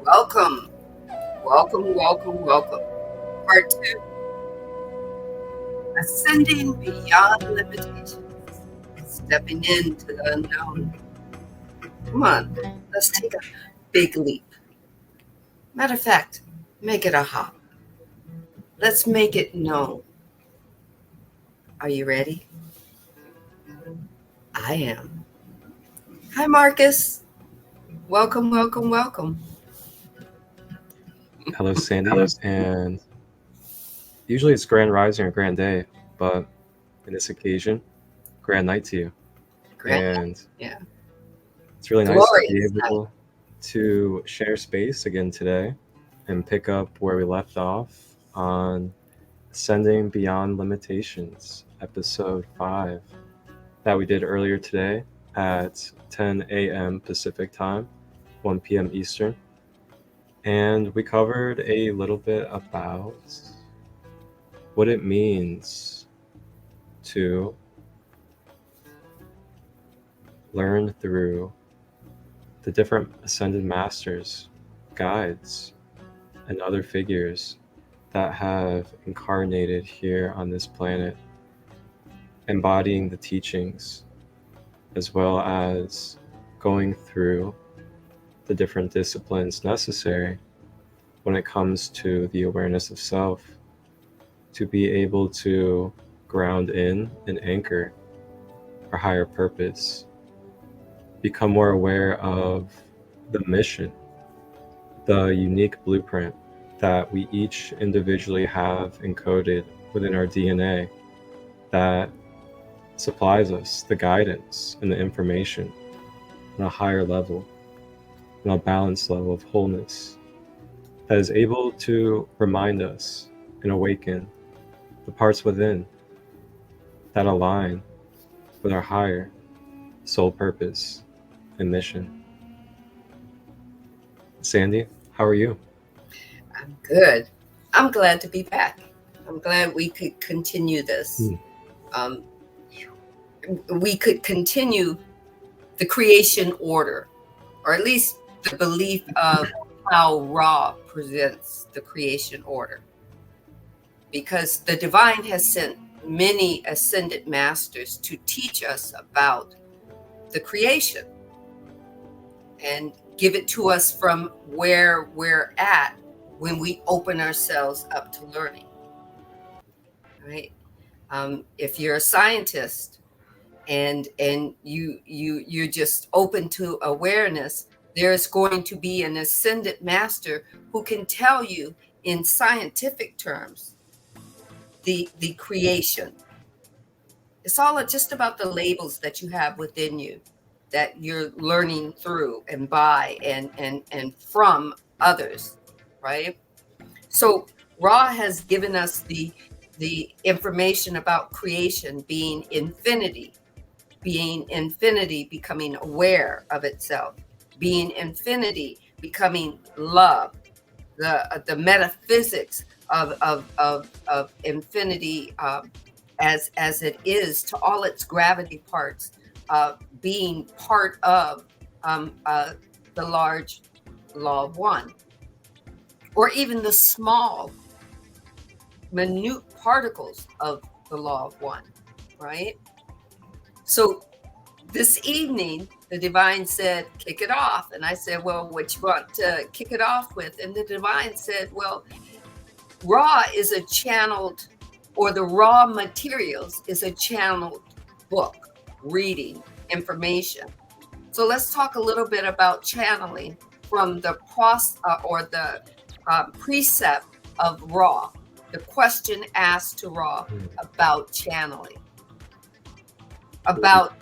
Welcome, welcome. Part two, ascending beyond limitations, stepping into the unknown. Come on, let's take a big leap. Matter of fact, make it a hop. Let's make it known. Are you ready? I am. Hi, Marcus. Welcome. Hello, Sandee, and usually it's grand rising or grand day, but in this occasion, grand night to you. And yeah. It's really nice to be Glorious able to share space again today and pick up where we left off on Ascending Beyond Limitations, episode 5, that we did earlier today at 10 a.m. Pacific time, 1 p.m. Eastern. And we covered a little bit about what it means to learn through the different ascended masters, guides, and other figures that have incarnated here on this planet, embodying the teachings, as well as going through the different disciplines necessary when it comes to the awareness of self, to be able to ground in and anchor our higher purpose, become more aware of the mission, the unique blueprint that we each individually have encoded within our DNA that supplies us the guidance and the information on a higher level, on a balanced level of wholeness, that is able to remind us and awaken the parts within that align with our higher soul purpose and mission. Sandee, how are you? I'm good. I'm glad to be back. I'm glad we could continue this. We could continue the creation order, or at least the belief of how Ra presents the creation order. Because the divine has sent many ascended masters to teach us about the creation and give it to us from where we're at when we open ourselves up to learning, right? If you're a scientist and you're just open to awareness, there's going to be an ascended master who can tell you in scientific terms the creation. It's all just about the labels that you have within you, that you're learning through and by and from others, right? So Ra has given us the information about creation being infinity, becoming aware of itself, being infinity, becoming love, the metaphysics of infinity as it is to all its gravity parts, being part of the large law of one, or even the small, minute particles of the law of one, right? So this evening, the divine said, kick it off. And I said, well, what you want to kick it off with? And the divine said, well, Ra is a channeled, or the raw materials is a channeled book, reading, information. So let's talk a little bit about channeling from the precept of Ra, the question asked to Ra about channeling, about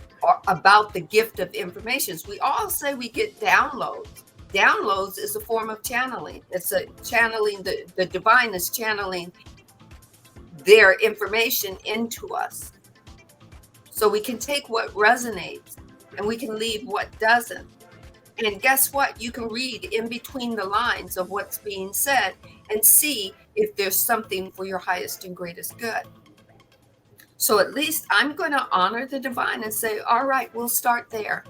the gift of information. We all say we get downloads. Downloads is a form of channeling. It's a channeling, the divine is channeling their information into us. So we can take what resonates and we can leave what doesn't. And guess what? You can read in between the lines of what's being said and see if there's something for your highest and greatest good. So at least I'm going to honor the divine and say, all right, we'll start there.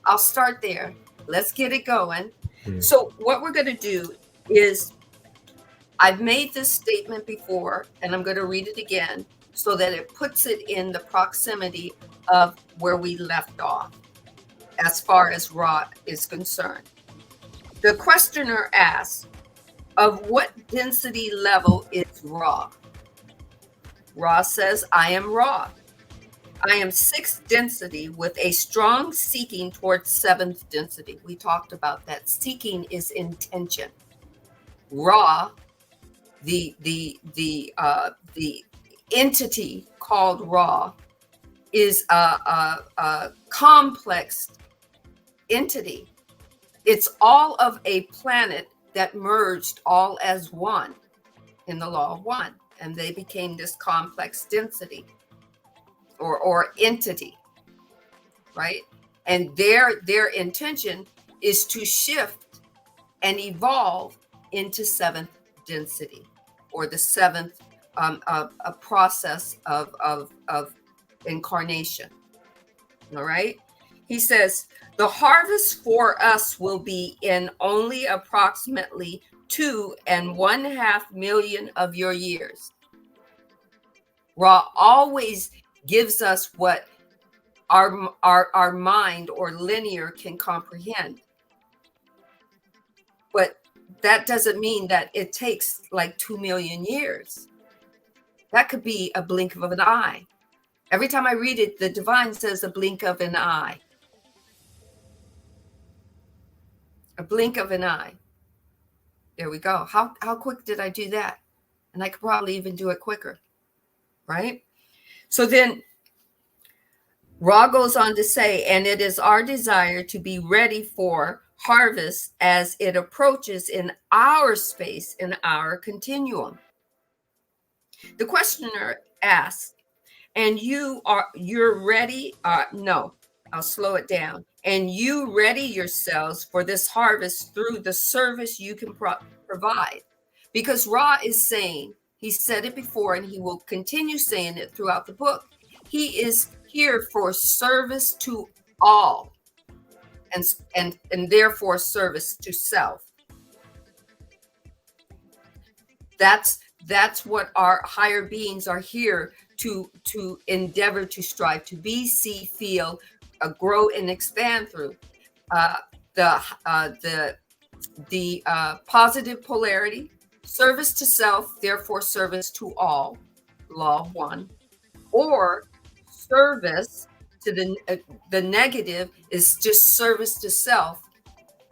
I'll start there. Let's get it going. So what we're going to do is, I've made this statement before, and I'm going to read it again so that it puts it in the proximity of where we left off as far as Ra is concerned. The questioner asks, of what density level is Ra? Ra says, I am Ra. I am 6th density with a strong seeking towards 7th density. We talked about that. Seeking is intention. Ra, the entity called Ra, is a complex entity. It's all of a planet that merged all as one in the law of one, and they became this complex density or entity, right? And their intention is to shift and evolve into 7th density, or the 7th a process of incarnation. All right. He says, the harvest for us will be in only approximately 2.5 million of your years. Ra always gives us what our mind or linear can comprehend. But that doesn't mean that it takes like 2 million years. That could be a blink of an eye. Every time I read it, the divine says a blink of an eye. A blink of an eye. There we go. How quick did I do that? And I could probably even do it quicker, right? So then Ra goes on to say, and it is our desire to be ready for harvest as it approaches in our space, in our continuum. The questioner asks, and you're ready? No, I'll slow it down. And you ready yourselves for this harvest through the service you can provide. Because Ra is saying, he said it before, and he will continue saying it throughout the book. He is here for service to all, and therefore service to self. That's what our higher beings are here to endeavor to strive to be, see, feel, grow, and expand through. The positive polarity, service to self, therefore service to all, law of one, or service to the negative is just service to self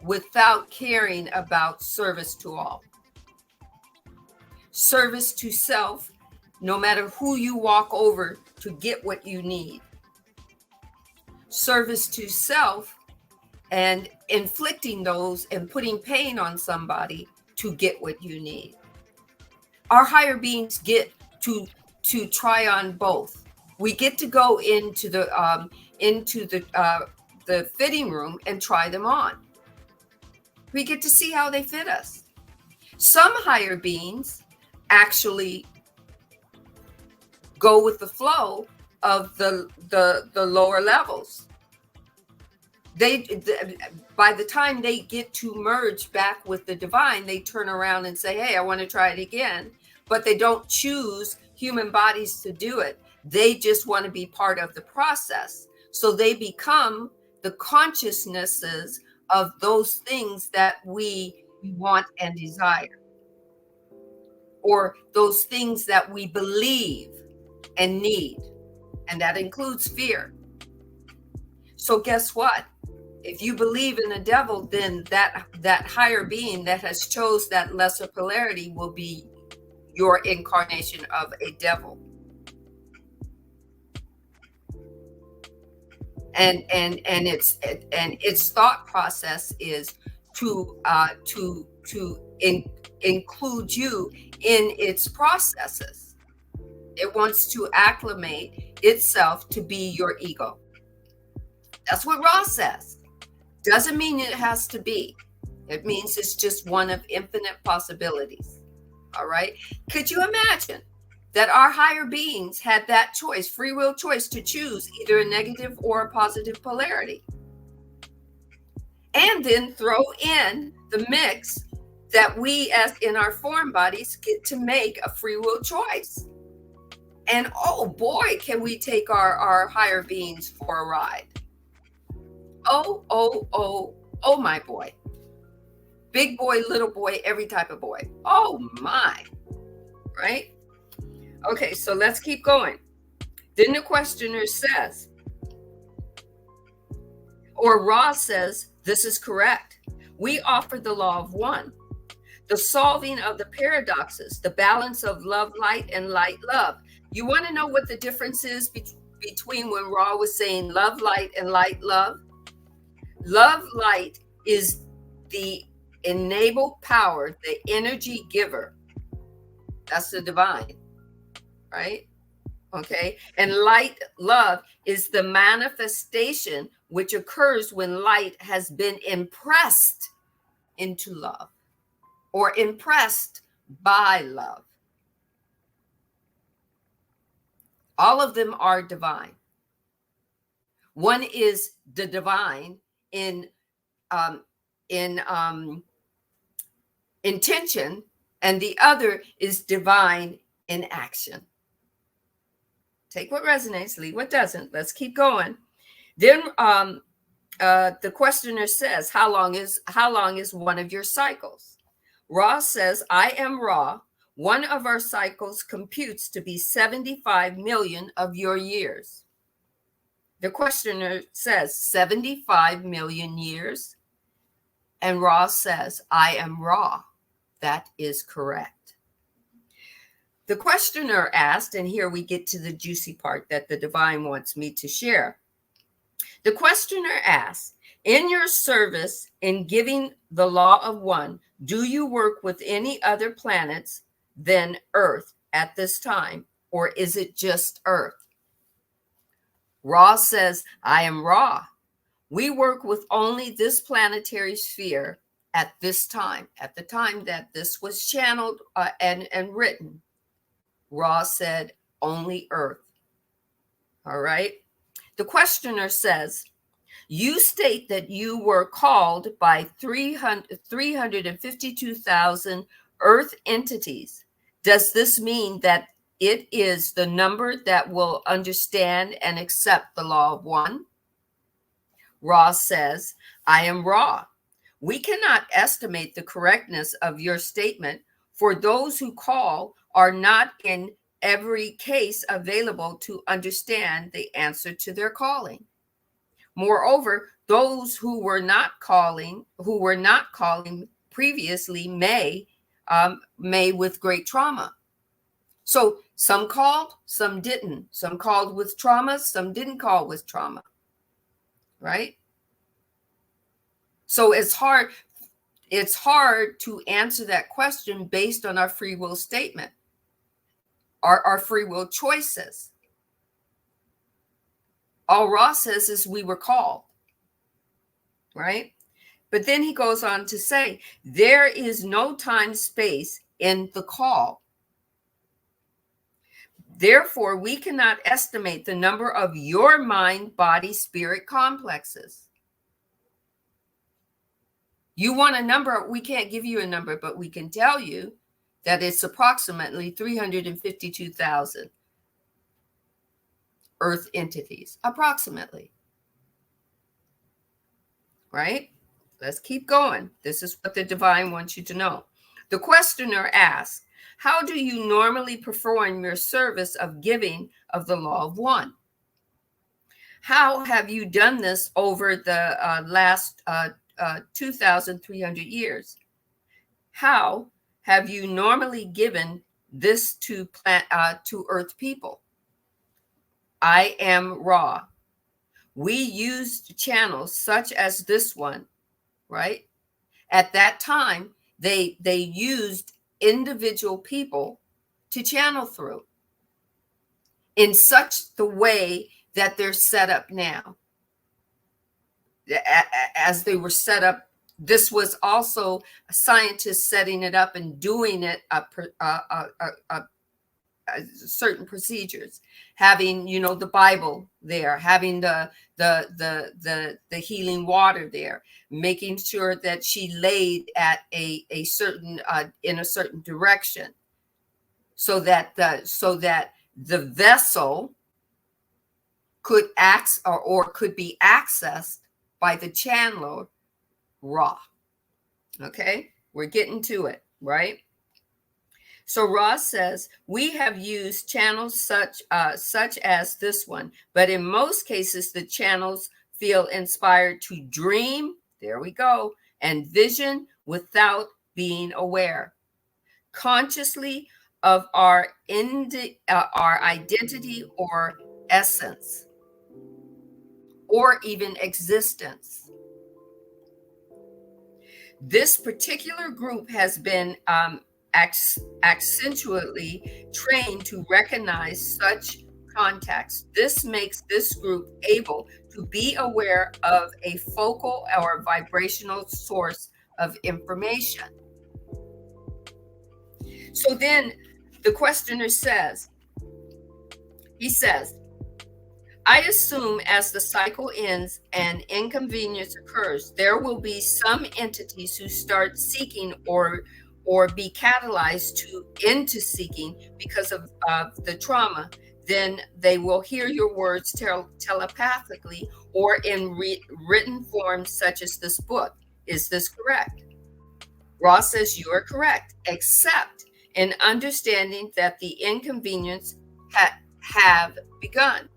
without caring about service to all. Service to self, no matter who you walk over to get what you need. Service to self and inflicting those and putting pain on somebody to get what you need. Our higher beings get to try on both. We get to go into the fitting room and try them on. We get to see how they fit us. Some higher beings actually go with the flow of the lower levels. By the time they get to merge back with the divine, they turn around and say, hey, I want to try it again. But they don't choose human bodies to do it. They just want to be part of the process. So they become the consciousnesses of those things that we want and desire, or those things that we believe and need. And that includes fear. So guess what? If you believe in a devil, then that higher being that has chose that lesser polarity will be your incarnation of a devil. And its thought process is to include you in its processes. It wants to acclimate itself to be your ego. That's what Ross says. Doesn't mean it has to be. It means it's just one of infinite possibilities. All right. Could you imagine that our higher beings had that choice, free will choice, to choose either a negative or a positive polarity? and then throw in the mix that we as in our form bodies get to make a free will choice. And oh boy, can we take our higher beings for a ride. Oh my boy. Big boy, little boy, every type of boy. Oh my, right? Okay, so let's keep going. Then the questioner says, or Ra says, this is correct. We offer the law of one, the solving of the paradoxes, the balance of love, light, and light, love. You want to know what the difference is between when Ra was saying love, light, and light, love? Love, light is the enabled power, the energy giver. That's the divine, right? Okay. And light, love is the manifestation which occurs when light has been impressed into love or impressed by love. All of them are divine. One is the divine in intention, and the other is divine in action. Take what resonates, leave what doesn't. Let's keep going. Then the questioner says, how long is one of your cycles? Ra says, I am Ra. One of our cycles computes to be 75 million of your years. The questioner says 75 million years. And Ra says, I am Ra. That is correct. The questioner asked, and here we get to the juicy part that the divine wants me to share. The questioner asked, in your service in giving the law of one, do you work with any other planets than Earth at this time, or is it just Earth? Ra says, I am Ra. We work with only this planetary sphere at this time, at the time that this was channeled and written. Ra said, only Earth. All right. The questioner says, you state that you were called by 352,000 Earth entities. Does this mean that it is the number that will understand and accept the law of one? Ra says, I am Ra. We cannot estimate the correctness of your statement, for those who call are not in every case available to understand the answer to their calling. Moreover, those who were not calling previously may with great trauma. So some called, some didn't. Some called with trauma, some didn't call with trauma. Right? So it's hard to answer that question based on our free will statement, our free will choices. All Ra says is we were called, right? But then he goes on to say, there is no time space in the call. Therefore, we cannot estimate the number of your mind, body, spirit complexes. You want a number, we can't give you a number, but we can tell you that it's approximately 352,000 Earth entities, approximately. Right? Let's keep going. This is what the divine wants you to know. The questioner asks, how do you normally perform your service of giving of the law of one? How have you done this over the last 2,300 years? How have you normally given this to Earth people? I am Ra. We used channels such as this one, right? At that time, they used individual people to channel through in such the way that they're set up now. As they were set up, this was also scientists setting it up and doing it certain procedures, having, the Bible there, having the healing water there, making sure that she laid at a certain in a certain direction, so that the vessel could act or could be accessed by the channeler Ra. Okay, we're getting to it, right? So Ross says, we have used channels such as this one, but in most cases, the channels feel inspired to dream, there we go, and vision without being aware consciously of our identity or essence, or even existence. This particular group has been accentually trained to recognize such contacts. This makes this group able to be aware of a focal or vibrational source of information. So then the questioner says, I assume as the cycle ends and inconvenience occurs, there will be some entities who start seeking or be catalyzed into seeking because of the trauma. Then they will hear your words telepathically or in written form, such as this book. Is this correct? Ross says you are correct, except in understanding that the inconvenience have begun.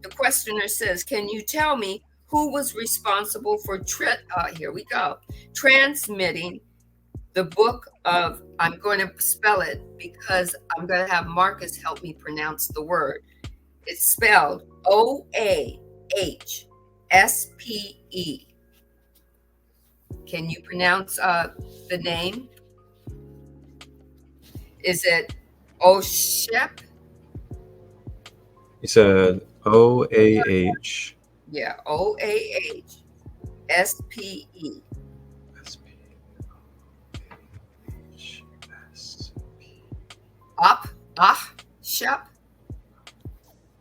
The questioner says, can you tell me who was responsible for transmitting the book of, I'm going to spell it because I'm going to have Marcus help me pronounce the word. It's spelled OAHSPE. Can you pronounce the name? Is it Oshep? You said OAH. Yeah, OAHSPE.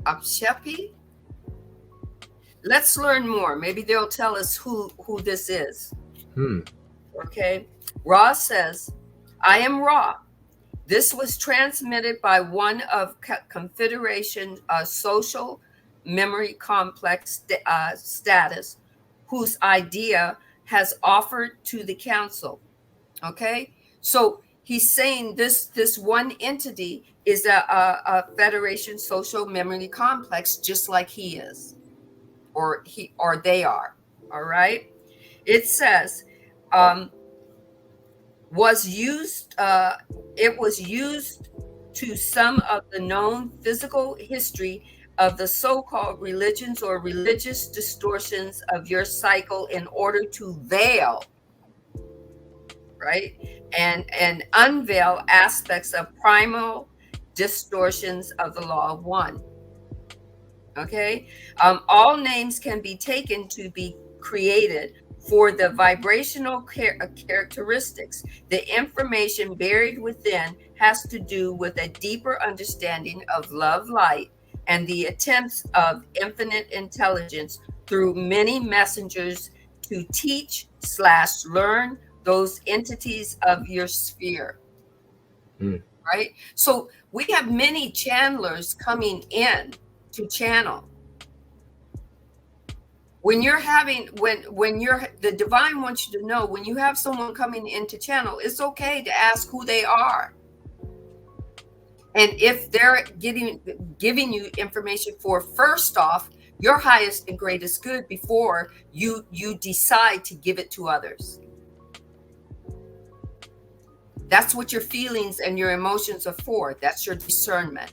Upshepi. Let's learn more. Maybe they'll tell us who this is. Okay. Ra says, I am Ra. This was transmitted by one of Confederation Social Memory Complex status, whose idea has offered to the council. Okay. So he's saying this one entity is a Federation Social Memory Complex, just like he is, or they are. All right. It says, it was used to some of the known physical history of the so-called religions or religious distortions of your cycle in order to veil, right, and unveil aspects of primal distortions of the law of one. Okay. All names can be taken to be created for the vibrational characteristics. The information buried within has to do with a deeper understanding of love, light, and the attempts of infinite intelligence through many messengers to teach/learn those entities of your sphere. Right? So we have many channelers coming in to channel. When you're the divine wants you to know, when you have someone coming into channel, it's okay to ask who they are. And if they're giving you information for, first off, your highest and greatest good before you decide to give it to others. That's what your feelings and your emotions are for. That's your discernment.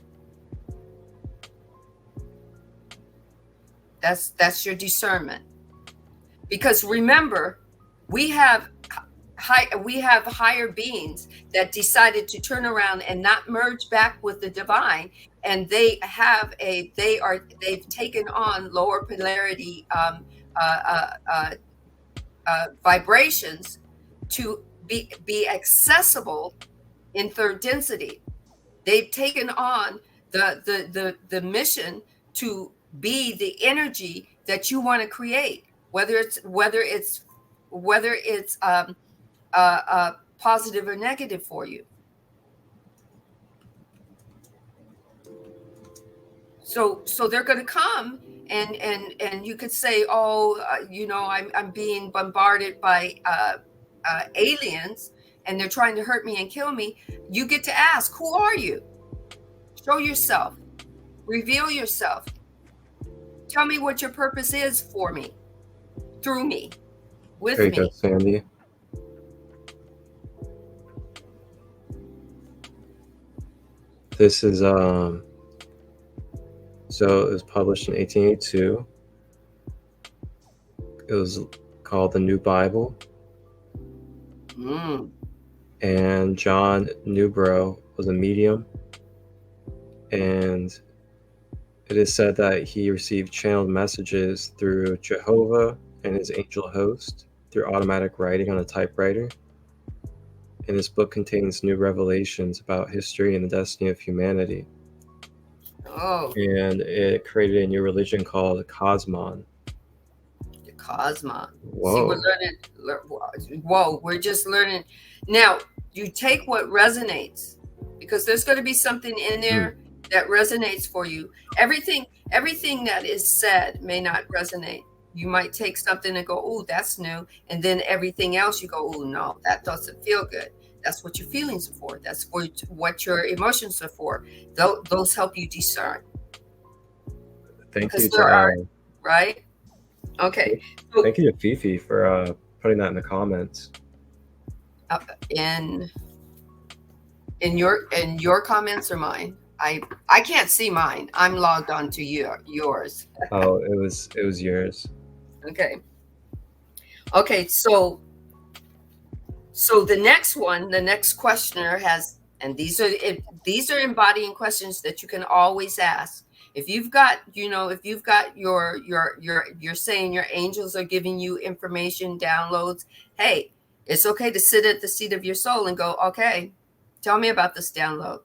That's your discernment. Because remember, we have higher beings that decided to turn around and not merge back with the divine, and they've taken on lower polarity vibrations to be accessible in third density. They've taken on the mission to be the energy that you want to create, whether it's positive or negative for you. So they're going to come and you could say, oh, I'm being bombarded by aliens and they're trying to hurt me and kill me. You get to ask, who are you? Show yourself. Reveal yourself. Tell me what your purpose is for me, through me, with There you me. go, Sandee. This is so it was published in 1882. It was called the New Bible. And John Newbrough was a medium, and it is said that he received channeled messages through Jehovah and his angel host through automatic writing on a typewriter. And this book contains new revelations about history and the destiny of humanity. Oh. And it created a new religion called the Cosmon. The Cosmon. Whoa. See, we're learning. Whoa, we're just learning. Now, you take what resonates, because there's going to be something in there that resonates for you. Everything that is said may not resonate. You might take something and go, oh, that's new. And then everything else you go, oh, no, that doesn't feel good. That's what your feelings are for. That's what your emotions are for. Those help you discern. Thank you to right? Okay. Thank you to Fifi for putting that in the comments. In your comments or mine? I can't see mine. I'm logged on to yours. Oh, it was yours. Okay. Okay, so the next questioner has, and these are embodying questions that you can always ask. If you've got you're saying your angels are giving you information, downloads, hey, it's okay to sit at the seat of your soul and go, okay, tell me about this download.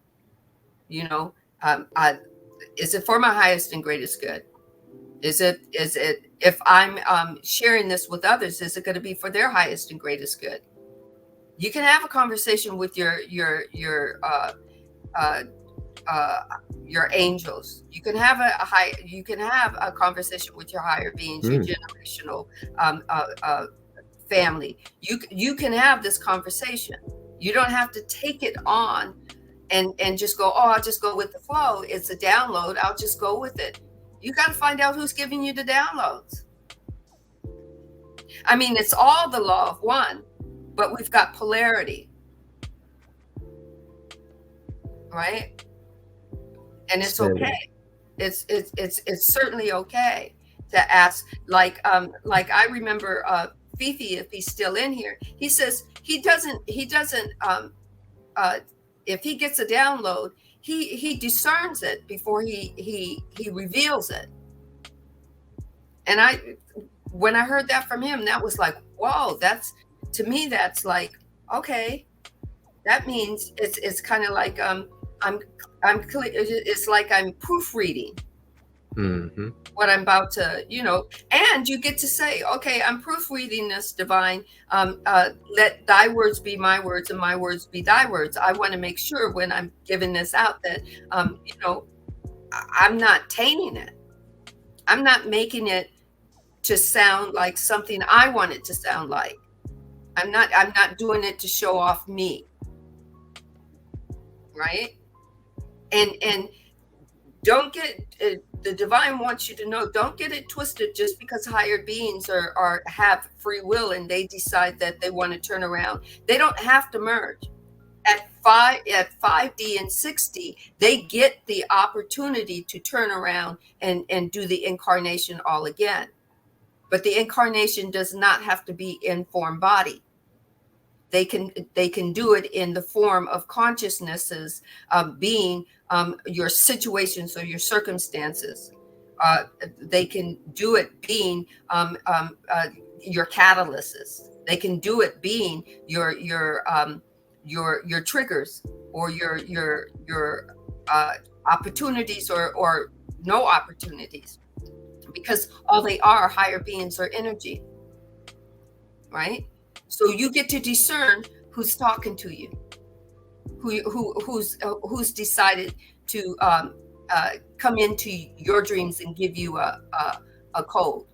Is it for my highest and greatest good? Is it if I'm sharing this with others, is it going to be for their highest and greatest good? You can have a conversation with your angels. You can have a conversation with your higher beings, your generational family. You can have this conversation. You don't have to take it on and just go, oh, I'll just go with the flow. It's a download. I'll just go with it. You got to find out who's giving you the downloads. I mean, it's all the law of one, but we've got polarity, right? And it's okay. It's certainly okay to ask. Like I remember Fifi, if he's still in here, he says he doesn't. If he gets a download, he discerns it before he reveals it. And when I heard that from him, that was like, whoa, that's like, okay, that means it's kind of like it's like I'm proofreading what I'm about to, and you get to say, okay, I'm proofreading this, divine. Let thy words be my words and my words be thy words. I want to make sure when I'm giving this out that, I'm not tainting it. I'm not making it to sound like something I want it to sound like. I'm not doing it to show off me. Right? And don't get the divine wants you to know, don't get it twisted just because higher beings have free will and they decide that they want to turn around. They don't have to merge. At 5D and 6D, they get the opportunity to turn around and do the incarnation all again. But the incarnation does not have to be in form body. They can do it in the form of consciousnesses, being your situations or your circumstances. They can do it being your catalysts. They can do it being your your triggers or your opportunities or no opportunities, because all they are higher beings or energy, right? So you get to discern who's talking to you, who's decided to come into your dreams and give you a code.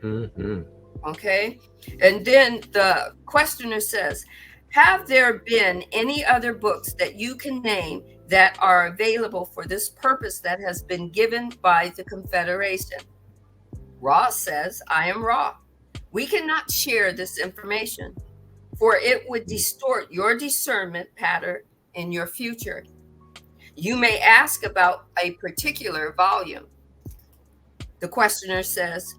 Mm-hmm. Okay. And then the questioner says, have there been any other books that you can name that are available for this purpose that has been given by the Confederation? Ra says, I am Ra. We cannot share this information, for it would distort your discernment pattern in your future. You may ask about a particular volume. The questioner says,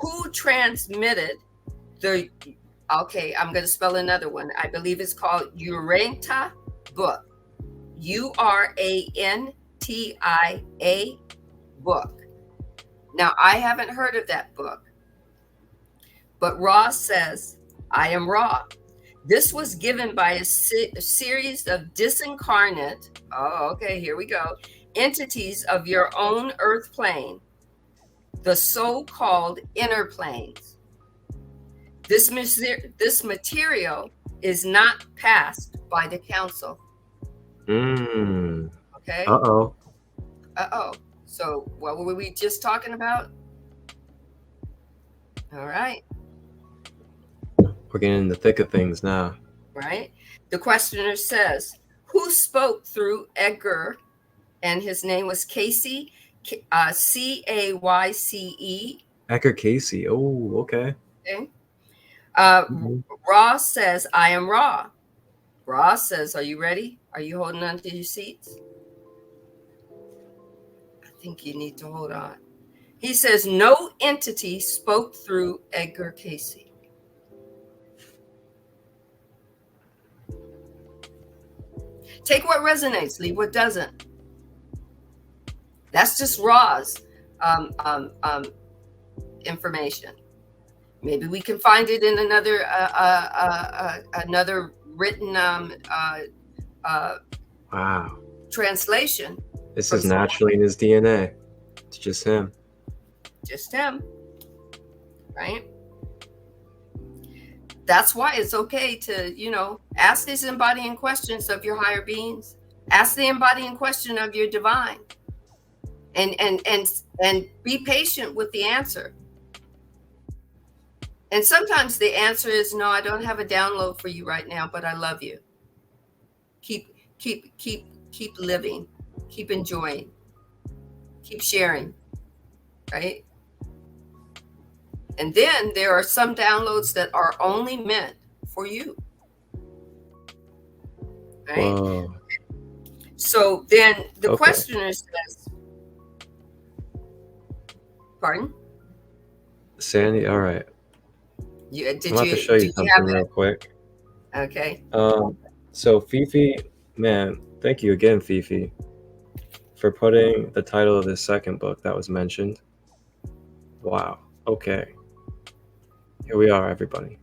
who transmitted the, okay, I'm going to spell another one. I believe it's called Urantia book. Urantia book. Now, I haven't heard of that book, but Ra says, I am Ra. This was given by a series of disincarnate, oh, okay, here we go, entities of your own earth plane, the so-called inner planes. This material is not passed by the council. Okay. Uh-oh. So what were we just talking about? All right. We're getting in the thick of things now. Right. The questioner says, who spoke through Edgar? And his name was Casey, Cayce. Edgar Cayce. Oh, okay. Okay. Ra says, I am Ra. Ra says, are you ready? Are you holding on to your seats? I think you need to hold on. He says, no entity spoke through Edgar Cayce. Take what resonates, leave what doesn't. That's just Ra's information. Maybe we can find it in another written wow, translation. This is naturally in his DNA. It's just him. Just him, right? That's why it's okay to, ask these embodying questions of your higher beings. Ask the embodying question of your divine. And be patient with the answer. And sometimes the answer is, no, I don't have a download for you right now, but I love you. Keep living, keep enjoying, keep sharing, right? And then there are some downloads that are only meant for you, right? Whoa. So then the questioner says, pardon? Sandee, all right. I'm about to show you something real quick. Okay. So Fifi, man, thank you again, Fifi, for putting the title of this second book that was mentioned. Wow. Okay. Here we are, everybody.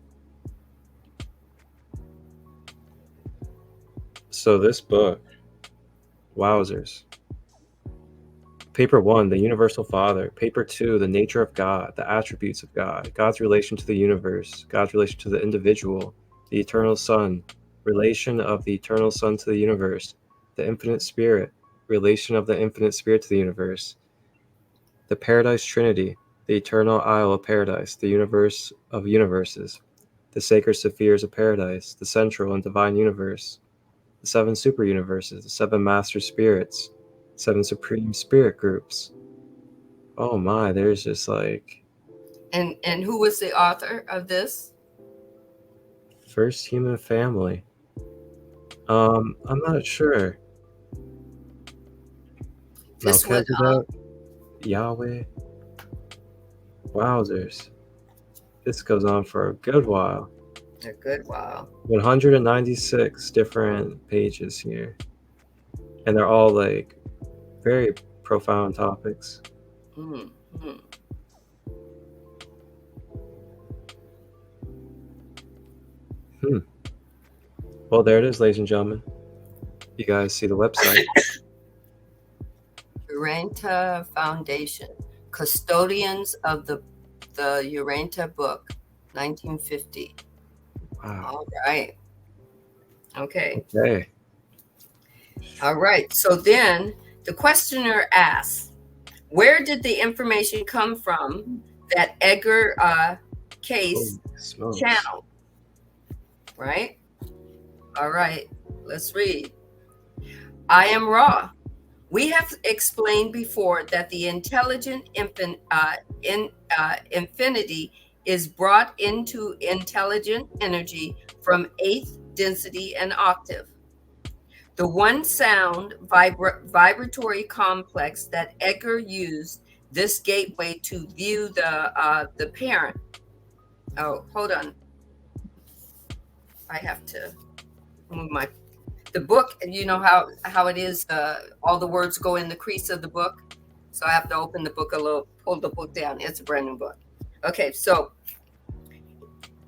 So this book, wowzers. Paper 1, the Universal Father. Paper 2, the nature of God, the attributes of God, God's relation to the universe, God's relation to the individual, the eternal Son, relation of the eternal Son to the universe, the infinite Spirit, relation of the infinite Spirit to the universe, the Paradise Trinity, the eternal Isle of Paradise, the universe of universes, the sacred spheres of paradise, the central and divine universe, the 7 super universes, the 7 master spirits, 7 supreme spirit groups. Oh my, there's just like... And who was the author of this? First Human Family. I'm not sure. This one, Yahweh. Wowzers. This goes on for a good while. A good while. 196 different pages here. And they're all like very profound topics. Mm-hmm. Well, there it is, ladies and gentlemen. You guys see the website. Uranta Foundation, custodians of the Uranta book, 1950. Wow. All right. Okay. Okay. All right. So then the questioner asks, where did the information come from that Edgar Cayce channeled? Right? All right. Let's read. I am Ra. We have explained before that the intelligent infinity is brought into intelligent energy from 8th density and octave. The one sound vibratory complex that Edgar used this gateway to view the parent. Oh, hold on. I have to move the book. You know how it is. All the words go in the crease of the book, so I have to open the book a little, pull the book down. It's a brand new book. Okay, so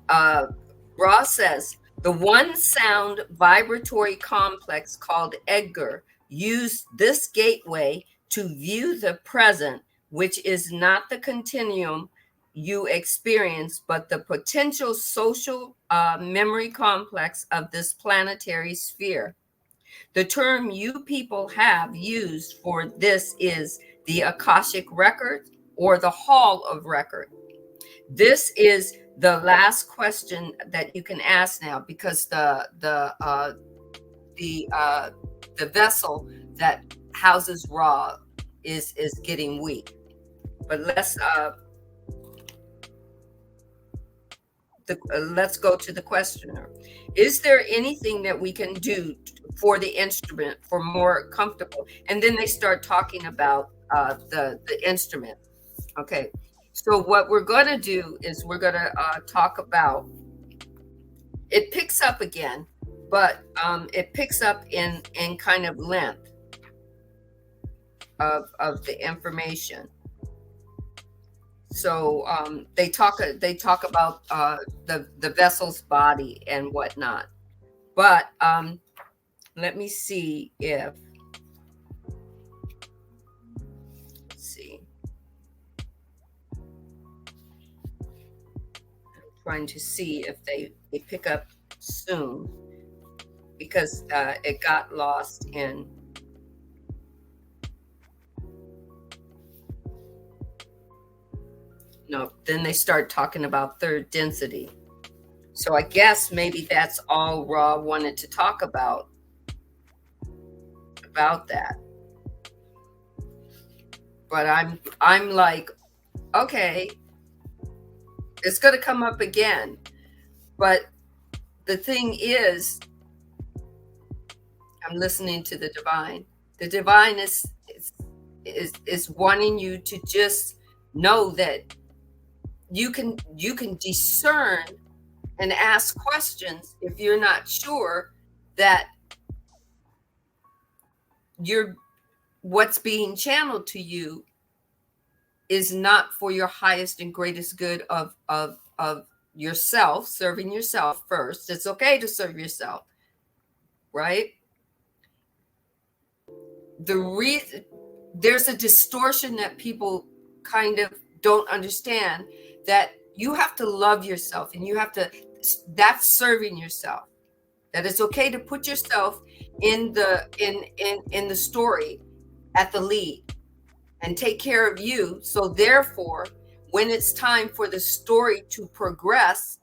Ross says the one sound vibratory complex called Edgar used this gateway to view the present, which is not the continuum you experience, but the potential social memory complex of this planetary sphere. The term you people have used for this is the Akashic record or the Hall of Record. This is the last question that you can ask now, because the vessel that houses Ra is getting weak. But let's go to the questioner. Is there anything that we can do for the instrument for more comfortable? And then they start talking about the instrument. Okay. So what we're going to do is we're going to talk about, it picks up again, but it picks up in kind of length of the information. So they talk about the vessel's body and whatnot. But let me see if, trying to see if they pick up soon, because it got lost in then they start talking about 3rd density. So I guess maybe that's all Ra wanted to talk about that. But I'm like, okay, it's going to come up again. But the thing is, I'm listening to the divine. The divine is wanting you to just know that you can discern and ask questions if you're not sure that what's being channeled to you is not for your highest and greatest good of yourself, serving yourself first. It's okay to serve yourself, right? There's a distortion that people kind of don't understand, that you have to love yourself, and that's serving yourself. That it's okay to put yourself in the story at the lead and take care of you. So therefore, when it's time for the story to progress,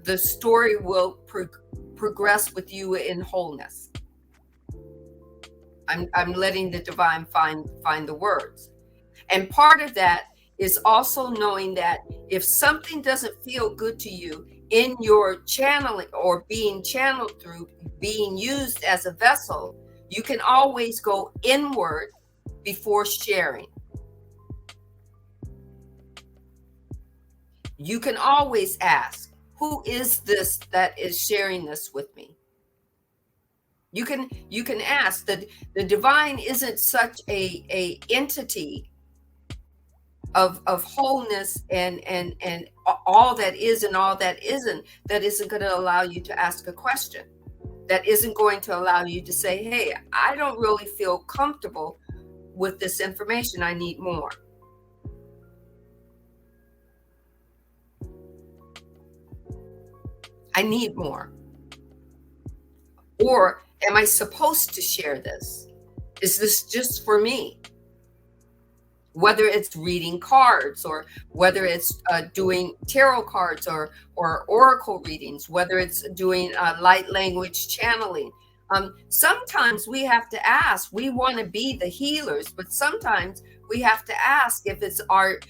the story will progress with you in wholeness. I'm letting the divine find the words. And part of that is also knowing that if something doesn't feel good to you in your channeling or being channeled through, being used as a vessel, you can always go inward before sharing. You can always ask, who is this that is sharing this with me? You can ask. That the divine isn't such a entity of wholeness and all that is and all that isn't, that isn't going to allow you to ask a question, that isn't going to allow you to say, hey, I don't really feel comfortable with this information, I need more. I need more. Or am I supposed to share this? Is this just for me? Whether it's reading cards, or whether it's doing tarot cards or oracle readings, whether it's doing light language channeling. Sometimes we have to ask. We want to be the healers, but sometimes we have to ask if it's our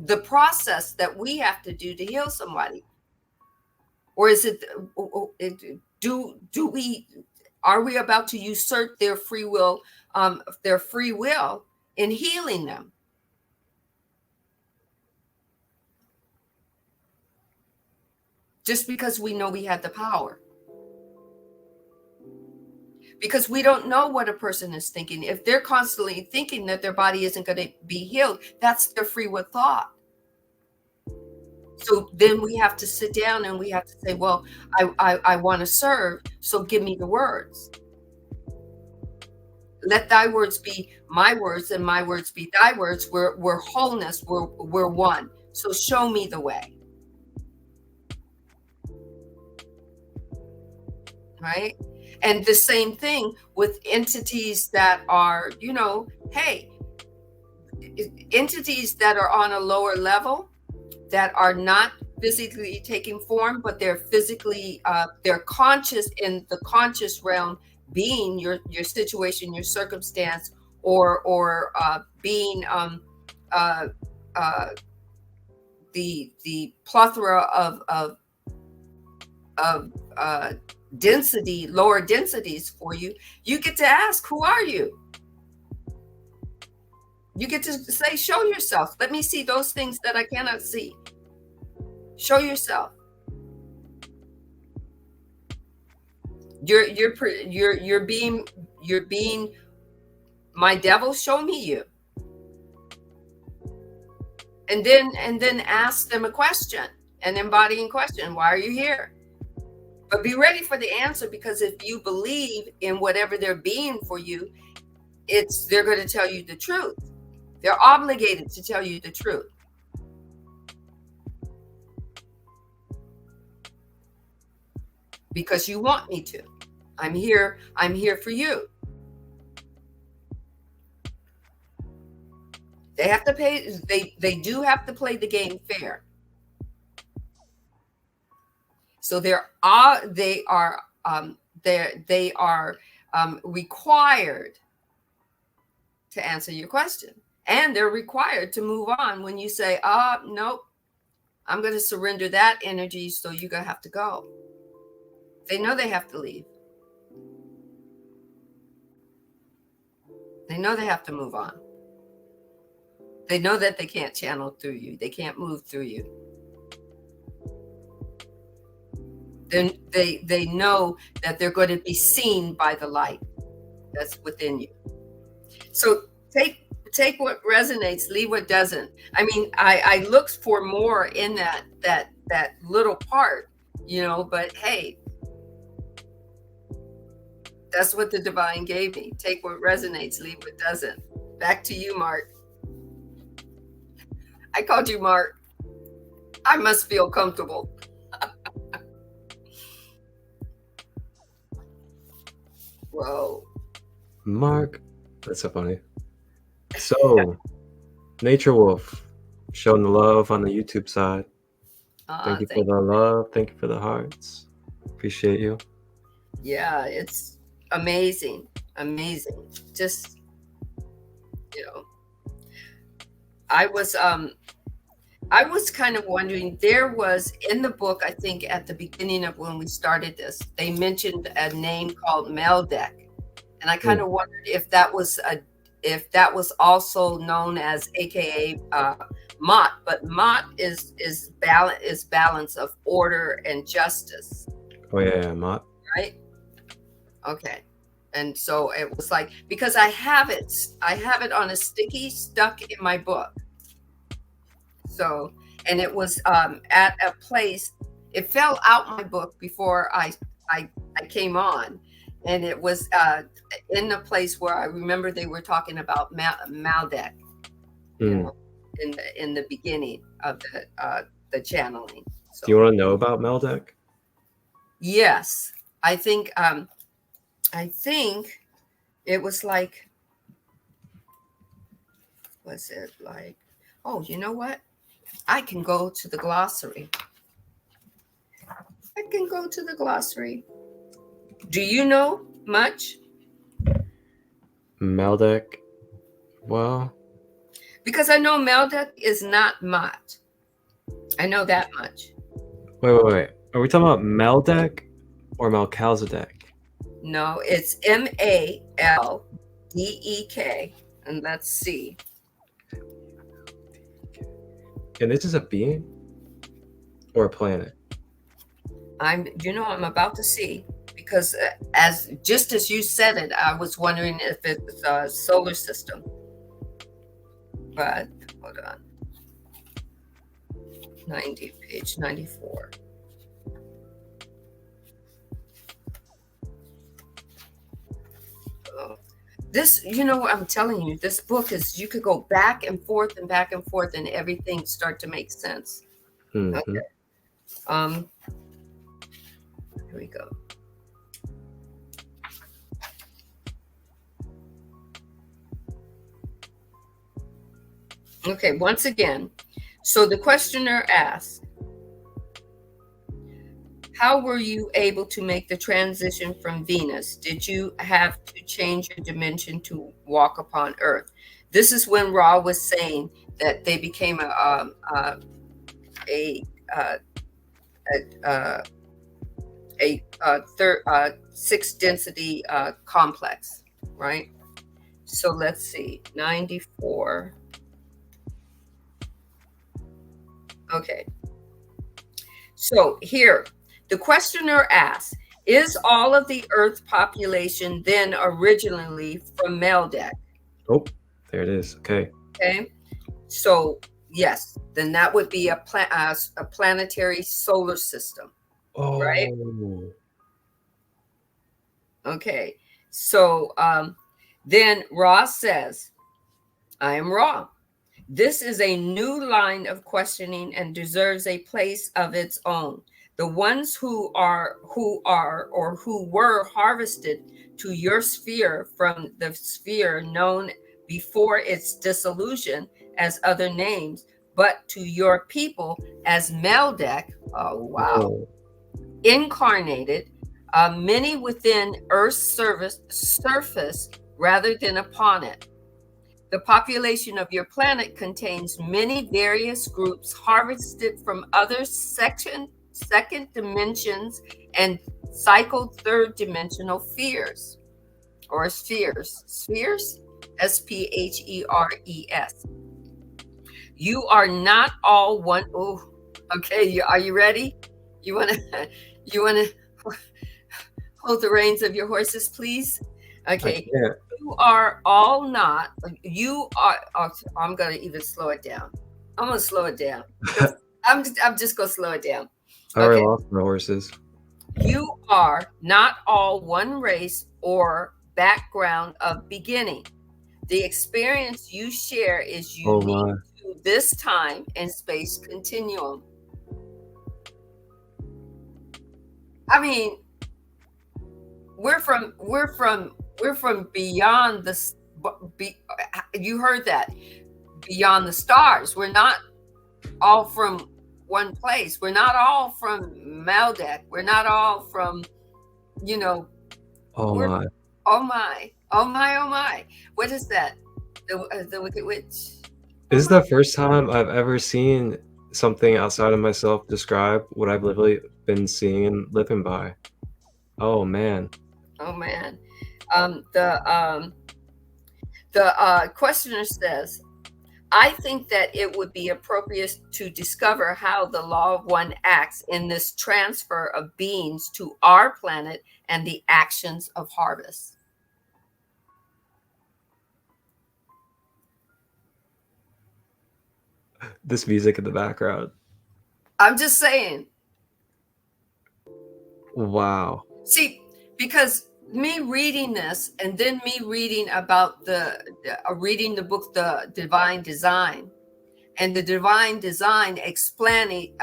the process that we have to do to heal somebody, or is it are we about to usurp their free will in healing them? Just because we know we had the power. Because we don't know what a person is thinking. If they're constantly thinking that their body isn't going to be healed, that's their free will thought. So then we have to sit down and we have to say, well, I want to serve, so give me the words. Let thy words be my words and my words be thy words. We're wholeness, we're one. So show me the way. Right? And the same thing with entities that are, hey, entities that are on a lower level, that are not physically taking form, but they're physically, they're conscious in the conscious realm, being your situation, your circumstance, or being the plethora of density, lower densities for you. You get to ask, who are you? You get to say, show yourself. Let me see those things that I cannot see. Show yourself. You're being my devil. Show me you. And then ask them a question, an embodying question. Why are you here? But be ready for the answer, because if you believe in whatever they're being for you, they're going to tell you the truth. They're obligated to tell you the truth. Because you want me to. I'm here for you. They have to pay, they do have to play the game fair. So they are required to answer your question, and they're required to move on when you say, nope, I'm going to surrender that energy, so you're going to have to go. They know they have to leave. They know they have to move on. They know that they can't channel through you. They can't move through you. Then they know that they're going to be seen by the light that's within you. So take what resonates, leave what doesn't. I mean, I looked for more in that little part, but hey, that's what the divine gave me. Take what resonates, leave what doesn't. Back to you, Mark. I called you Mark. I must feel comfortable. Whoa. Mark. That's so funny. So, Nature Wolf, showing the love on the YouTube side. Thank you for the love. Thank you for the hearts. Appreciate you. Yeah, it's amazing. Amazing. Just, I was kind of wondering, there was in the book, I think at the beginning of when we started this, they mentioned a name called Meldek. And I kind of wondered if that was also known as AKA Mott, but Mott is balance of order and justice. Oh yeah, Mott. Right? Okay. And so it was like, because I have it on a sticky stuck in my book. So, and it was at a place, it fell out my book before I came on. And it was in a place where I remember they were talking about Maldek, you know, in the beginning of the channeling. So, do you want to know about Maldek? Yes, I think it was like, was it like, oh, you know what? I can go to the glossary. I can go to the glossary. Do you know much? Maldek, well, Because I know Maldek is not Mott. I know that much. wait. Are we talking about Maldek or Melchizedek? No, it's Maldek, and let's see. And this is a being or a planet? I'm about to see, because just as you said it, I was wondering if it's a solar system. But hold on. Page 94. This, I'm telling you, this book is, you could go back and forth and everything start to make sense. Mm-hmm. Okay. Here we go. Okay, once again. So the questioner asks, how were you able to make the transition from Venus? Did you have to change your dimension to walk upon Earth? This is when Ra was saying that they became a third sixth density complex, right? So let's see, 94. Okay. So here, the questioner asks, is all of the Earth population then originally from Maldek? Oh, there it is. Okay. Okay. So yes, then that would be a planetary solar system. Oh. Right. Okay. So then Ra says, I am Ra. This is a new line of questioning and deserves a place of its own. The ones who were harvested to your sphere from the sphere known before its dissolution as other names, but to your people as Maldek, oh wow, incarnated, many within Earth's surface rather than upon it. The population of your planet contains many various groups harvested from other second dimensions and cycled third dimensional spheres. Spheres, S-P-H-E-R-E-S. You are not all one. Oh, okay. Are you ready? You want to hold the reins of your horses, please? Okay. You are all not. You are. I'm going to even slow it down. I'm going to slow it down. I'm just going to slow it down. I already lost my horses. You are not all one race or background of beginning. The experience you share is unique to this time and space continuum. I mean, we're from beyond the. You heard that, beyond the stars. We're not all from one place. We're not all from Maldek. We're not all from, Oh my. Oh my. Oh my. Oh my. What is that? The Wicked Witch. This is the first time I've ever seen something outside of myself describe what I've literally been seeing and living by. Oh man. Oh man. The questioner says, I think that it would be appropriate to discover how the law of one acts in this transfer of beings to our planet and the actions of harvest. this music in the background. I'm just saying. Wow. See, because me reading this and then me reading about reading the book, The Divine Design, and the Divine Design explaining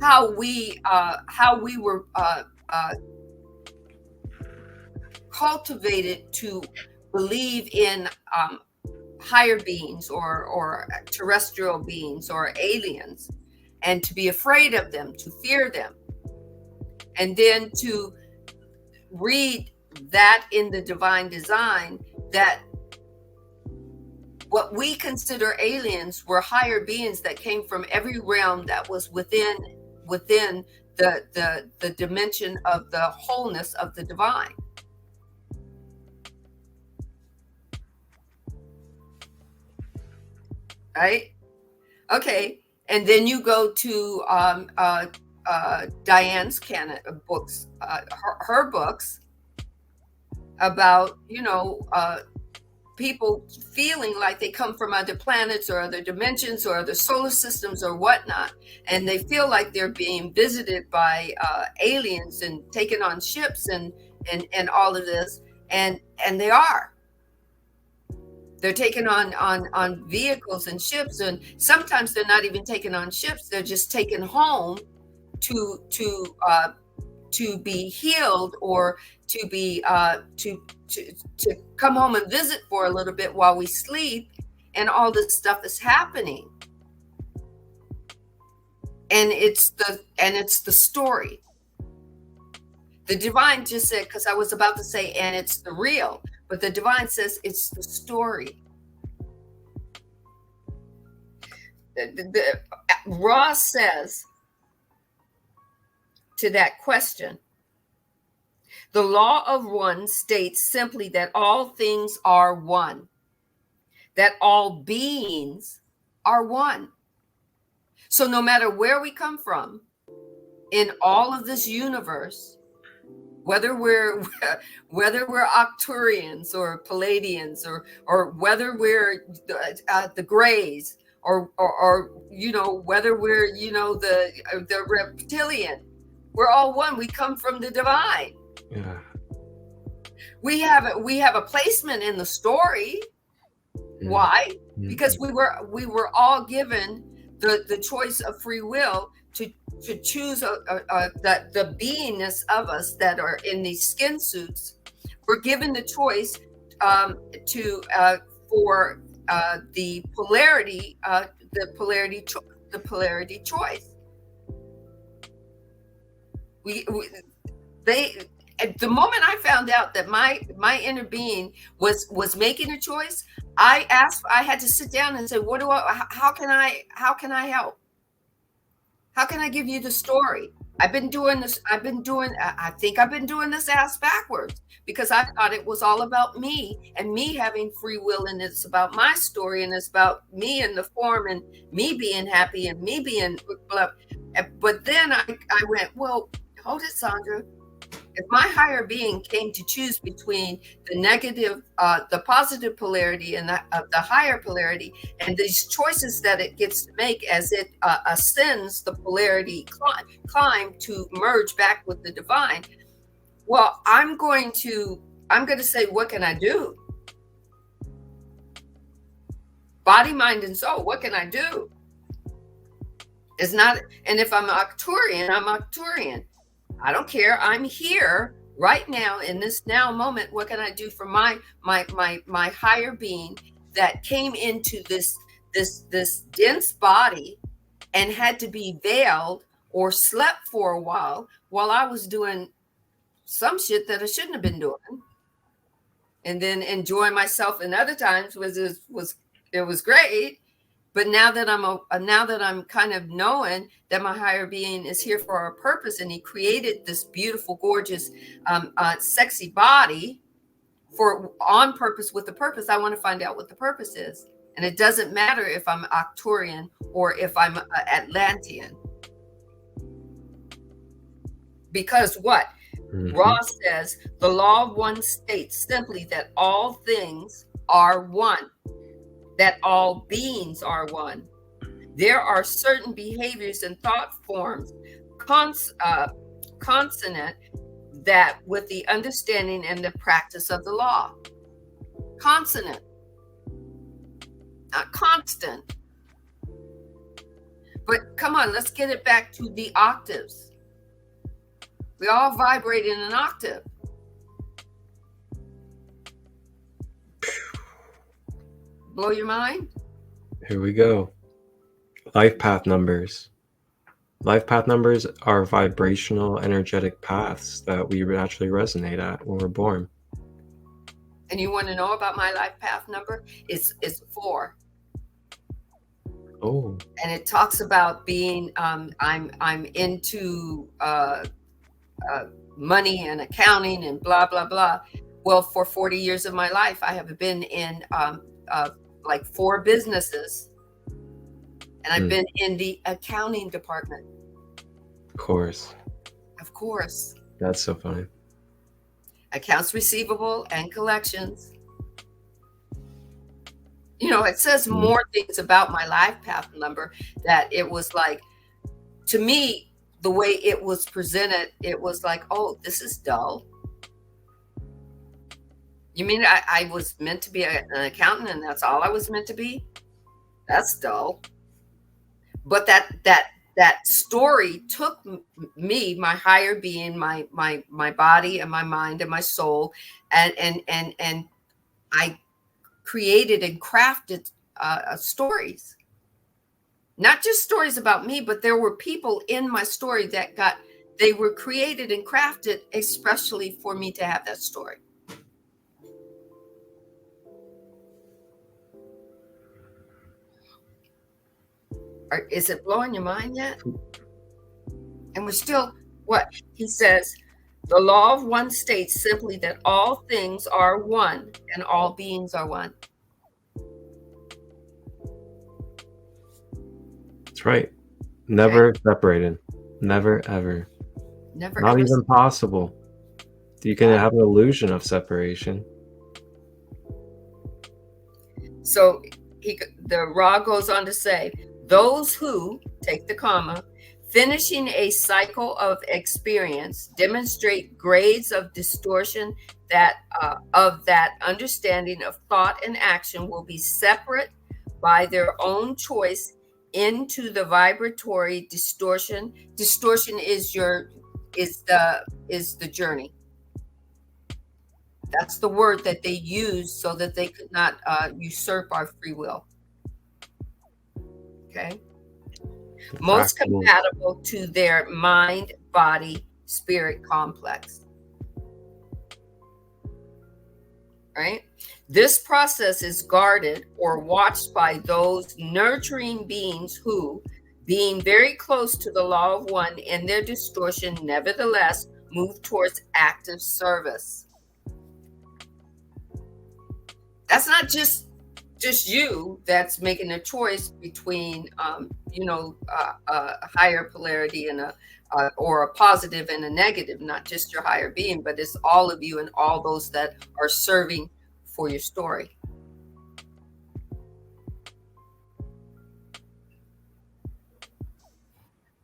how we were cultivated to believe in higher beings or terrestrial beings or aliens, and to be afraid of them, to fear them, and then to read that in the Divine Design, that what we consider aliens were higher beings that came from every realm that was within the dimension of the wholeness of the divine. Right? Okay. And then you go to Diane's books, her books about, people feeling like they come from other planets or other dimensions or other solar systems or whatnot, and they feel like they're being visited by aliens and taken on ships and all of this, and they are. They're taken on vehicles and ships, and sometimes they're not even taken on ships. They're just taken home to be healed, or to be to come home and visit for a little bit while we sleep, and all this stuff is happening. And it's the story. The divine just said, because I was about to say, and it's the real, but the divine says it's the story. Ross says to that question, the law of one states simply that all things are one, that all beings are one. So no matter where we come from in all of this universe, whether we're Arcturians or Palladians, or whether we're the Greys, or whether we're the reptilian, we're all one. We come from the divine. Yeah. We have a placement in the story. Why? Because we were all given the choice of free will to choose the beingness of us that are in these skin suits. We're given the choice for the polarity choice. The moment I found out that my inner being was making a choice, I had to sit down and say, how can I help? How can I give you the story? I think I've been doing this ass backwards, because I thought it was all about me and me having free will, and it's about my story, and it's about me in the form, and me being happy, and me being blah. But then I went, well, hold it, Sandra. If my higher being came to choose between the negative, the positive polarity, and the higher polarity, and these choices that it gets to make as it ascends the polarity climb to merge back with the divine, well, I'm going to say, what can I do? Body, mind, and soul. What can I do? It's not, and if I'm Arcturian, I'm Arcturian. I don't care. I'm here right now in this now moment. What can I do for my higher being that came into this dense body and had to be veiled or slept for a while I was doing some shit that I shouldn't have been doing, and then enjoying myself. And other times it was great. But now that I'm kind of knowing that my higher being is here for a purpose, and he created this beautiful, gorgeous, sexy body on purpose, with a purpose, I want to find out what the purpose is. And it doesn't matter if I'm Arcturian or if I'm Atlantean. Because what? Ross says, the law of one states simply that all things are one. that all beings are one. There are certain behaviors and thought forms consonant that with the understanding and the practice of the law. Consonant, not constant. But come on, let's get it back to the octaves. We all vibrate in an octave. Blow your mind? Here we go. Life path numbers. Life path numbers are vibrational, energetic paths that we naturally resonate at when we're born. And you want to know about my life path number? It's 4. Oh. And it talks about being I'm into money and accounting and blah blah blah. Well, for 40 years of my life, I have been in like 4 businesses, and I've been in the accounting department. Of course. Of course. That's so funny. Accounts receivable and collections. You know, it says more things about my life path number, that it was like, to me, the way it was presented, it was like, oh, this is dull. You mean I was meant to be an accountant and that's all I was meant to be? That's dull. But that story took me, my higher being, my body and my mind and my soul, and I created and crafted stories. Not just stories about me, but there were people in my story that they were created and crafted especially for me to have that story. Is it blowing your mind yet? And we're still, what he says, the law of one states simply that all things are one and all beings are one. That's right. Never separated. Never, ever. Never. Not ever even possible. You can have an illusion of separation. So the Ra goes on to say, those who, take the comma, finishing a cycle of experience, demonstrate grades of distortion that of that understanding of thought and action will be separate by their own choice into the vibratory distortion. Distortion is the journey. That's the word that they use so that they could not usurp our free will. Okay. Most compatible to their mind, body, spirit complex. Right? This process is guarded or watched by those nurturing beings who, being very close to the law of one in their distortion, nevertheless move towards active service. That's not just you that's making a choice between a higher polarity and or a positive and a negative, not just your higher being, but it's all of you and all those that are serving for your story.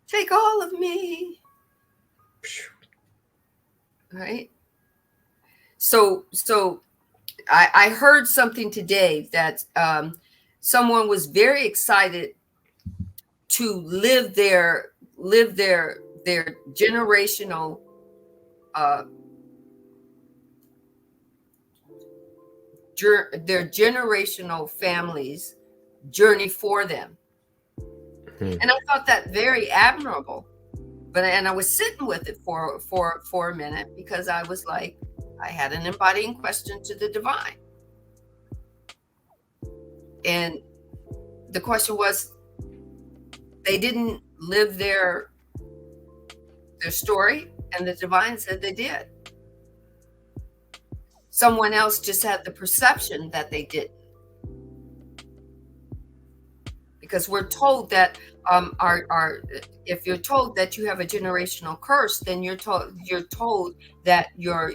Take all of me. Right? So I heard something today that someone was very excited to live their generational family's journey for them. And I thought that very admirable. And I was sitting with it for a minute, because I was like, I had an embodying question to the divine. And the question was, they didn't live their story, and the divine said they did. Someone else just had the perception that they didn't. Because we're told that if you're told that you have a generational curse, then you're told that your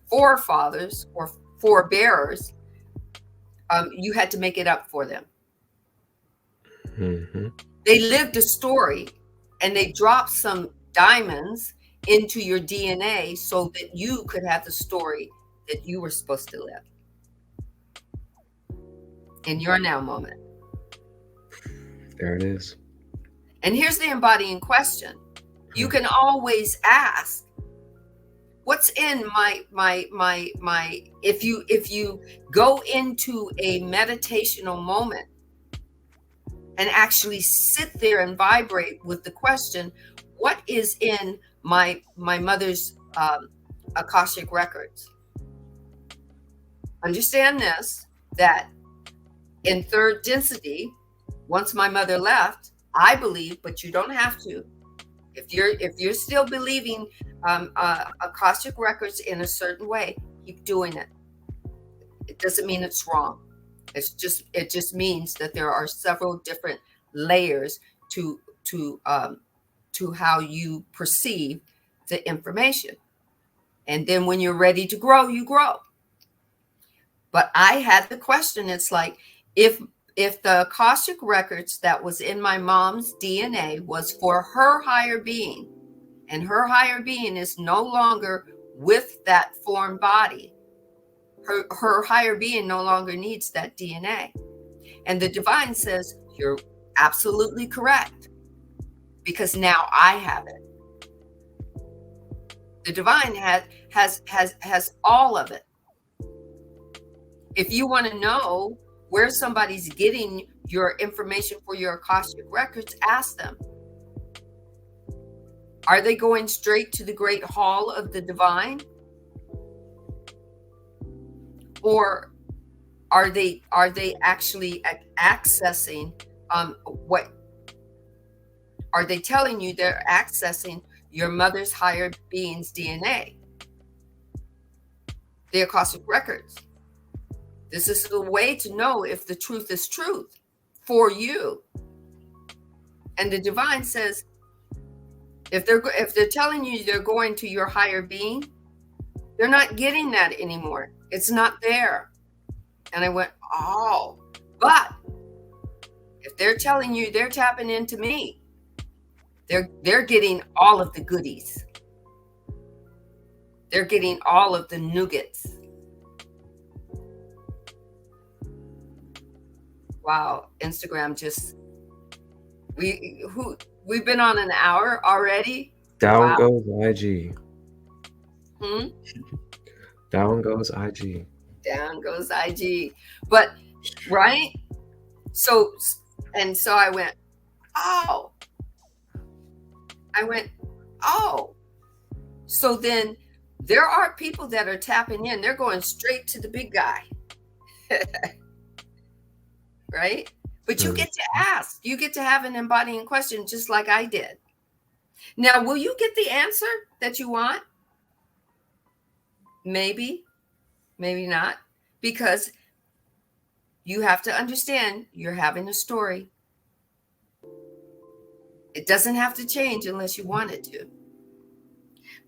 forefathers or forebearers, you had to make it up for them. Mm-hmm. They lived a story, and they dropped some diamonds into your DNA so that you could have the story that you were supposed to live in your now moment. There it is. And here's the embodying question. You can always ask, what's in if you go into a meditational moment and actually sit there and vibrate with the question, what is in my mother's Akashic records? Understand this, that in third density, once my mother left, I believe, but you don't have to. If you're still believing Akashic records in a certain way, keep doing it. It doesn't mean it's wrong. It just means that there are several different layers to how you perceive the information. And then when you're ready to grow, you grow. But I had the question, it's like, if the Akashic records that was in my mom's DNA was for her higher being, and her higher being is no longer with that form body, her higher being no longer needs that DNA. And the divine says, you're absolutely correct, because now I have it. The divine has all of it. If you want to know where somebody's getting your information for your Akashic records, ask them. Are they going straight to the Great Hall of the Divine? Or are they actually accessing what are they telling you? They're accessing your mother's higher being's DNA, the Akashic records. This is the way to know if the truth is truth for you. And the divine says, if they're telling you they're going to your higher being, they're not getting that anymore. It's not there. And I went, oh, but if they're telling you they're tapping into me, they're getting all of the goodies. They're getting all of the nougats. Wow, Instagram we've been on an hour already. Down goes IG. Hmm? Down goes IG. Down goes IG. But right? So I went, oh. So then there are people that are tapping in. They're going straight to the big guy. Right? But you get to ask. You get to have an embodying question just like I did. Now, will you get the answer that you want? Maybe, maybe not. Because you have to understand you're having a story. It doesn't have to change unless you want it to.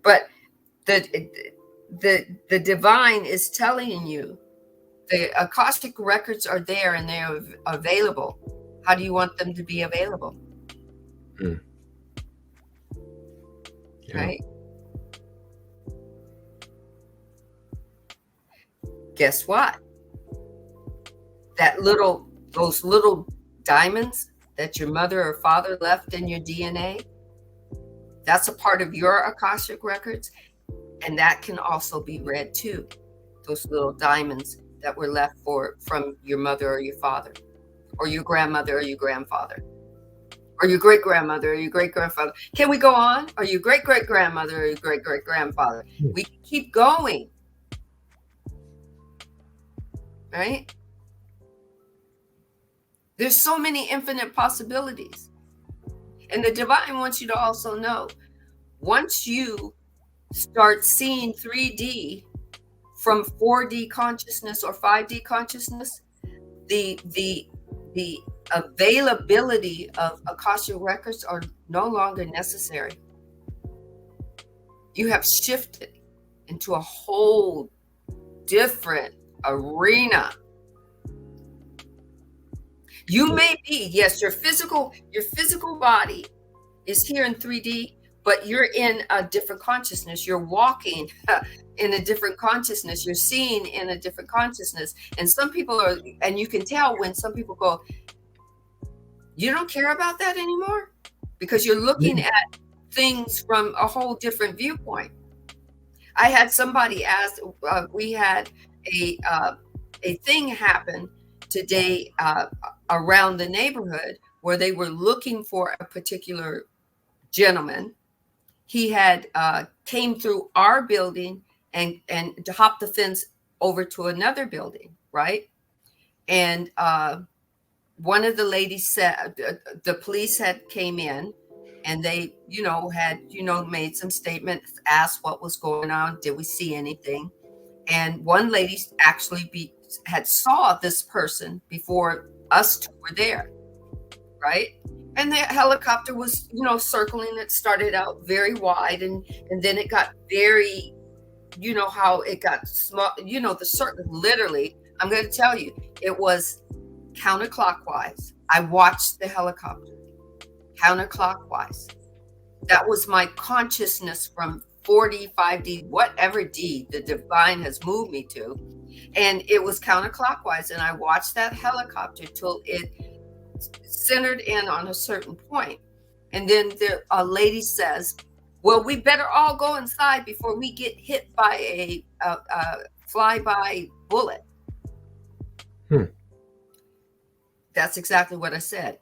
But the divine is telling you, the Akashic records are there and they're available. How do you want them to be available? Yeah. Right? Guess what? Those little diamonds that your mother or father left in your DNA, that's a part of your Akashic records. And that can also be read too. Those little diamonds that were left from your mother or your father, or your grandmother or your grandfather, or your great-grandmother or your great-grandfather. Can we go on? Or your great-great-grandmother or your great-great-grandfather. We keep going. Right? There's so many infinite possibilities. And the divine wants you to also know, once you start seeing 3D from 4D consciousness or 5D consciousness, the availability of Akashic records are no longer necessary. You have shifted into a whole different arena. You may be, yes, your physical body is here in 3D, but you're in a different consciousness. You're walking in a different consciousness. You're seeing in a different consciousness. And some people are, and you can tell when some people go, you don't care about that anymore, because you're looking at things from a whole different viewpoint. I had somebody ask, we had a thing happen today around the neighborhood where they were looking for a particular gentleman. He had came through our building and hopped the fence over to another building, right? And one of the ladies said the police had came in, and they, had, made some statements, asked what was going on, did we see anything? And one lady actually had saw this person before us two were there, right? And the helicopter was, circling. It started out very wide, and then it got very, how it got small, the circle, literally, I'm going to tell you, it was counterclockwise. I watched the helicopter counterclockwise. That was my consciousness from 4D, 5D, whatever D the divine has moved me to. And it was counterclockwise. And I watched that helicopter till it centered in on a certain point. And then a lady says, well, we better all go inside before we get hit by a flyby bullet. That's exactly what I said.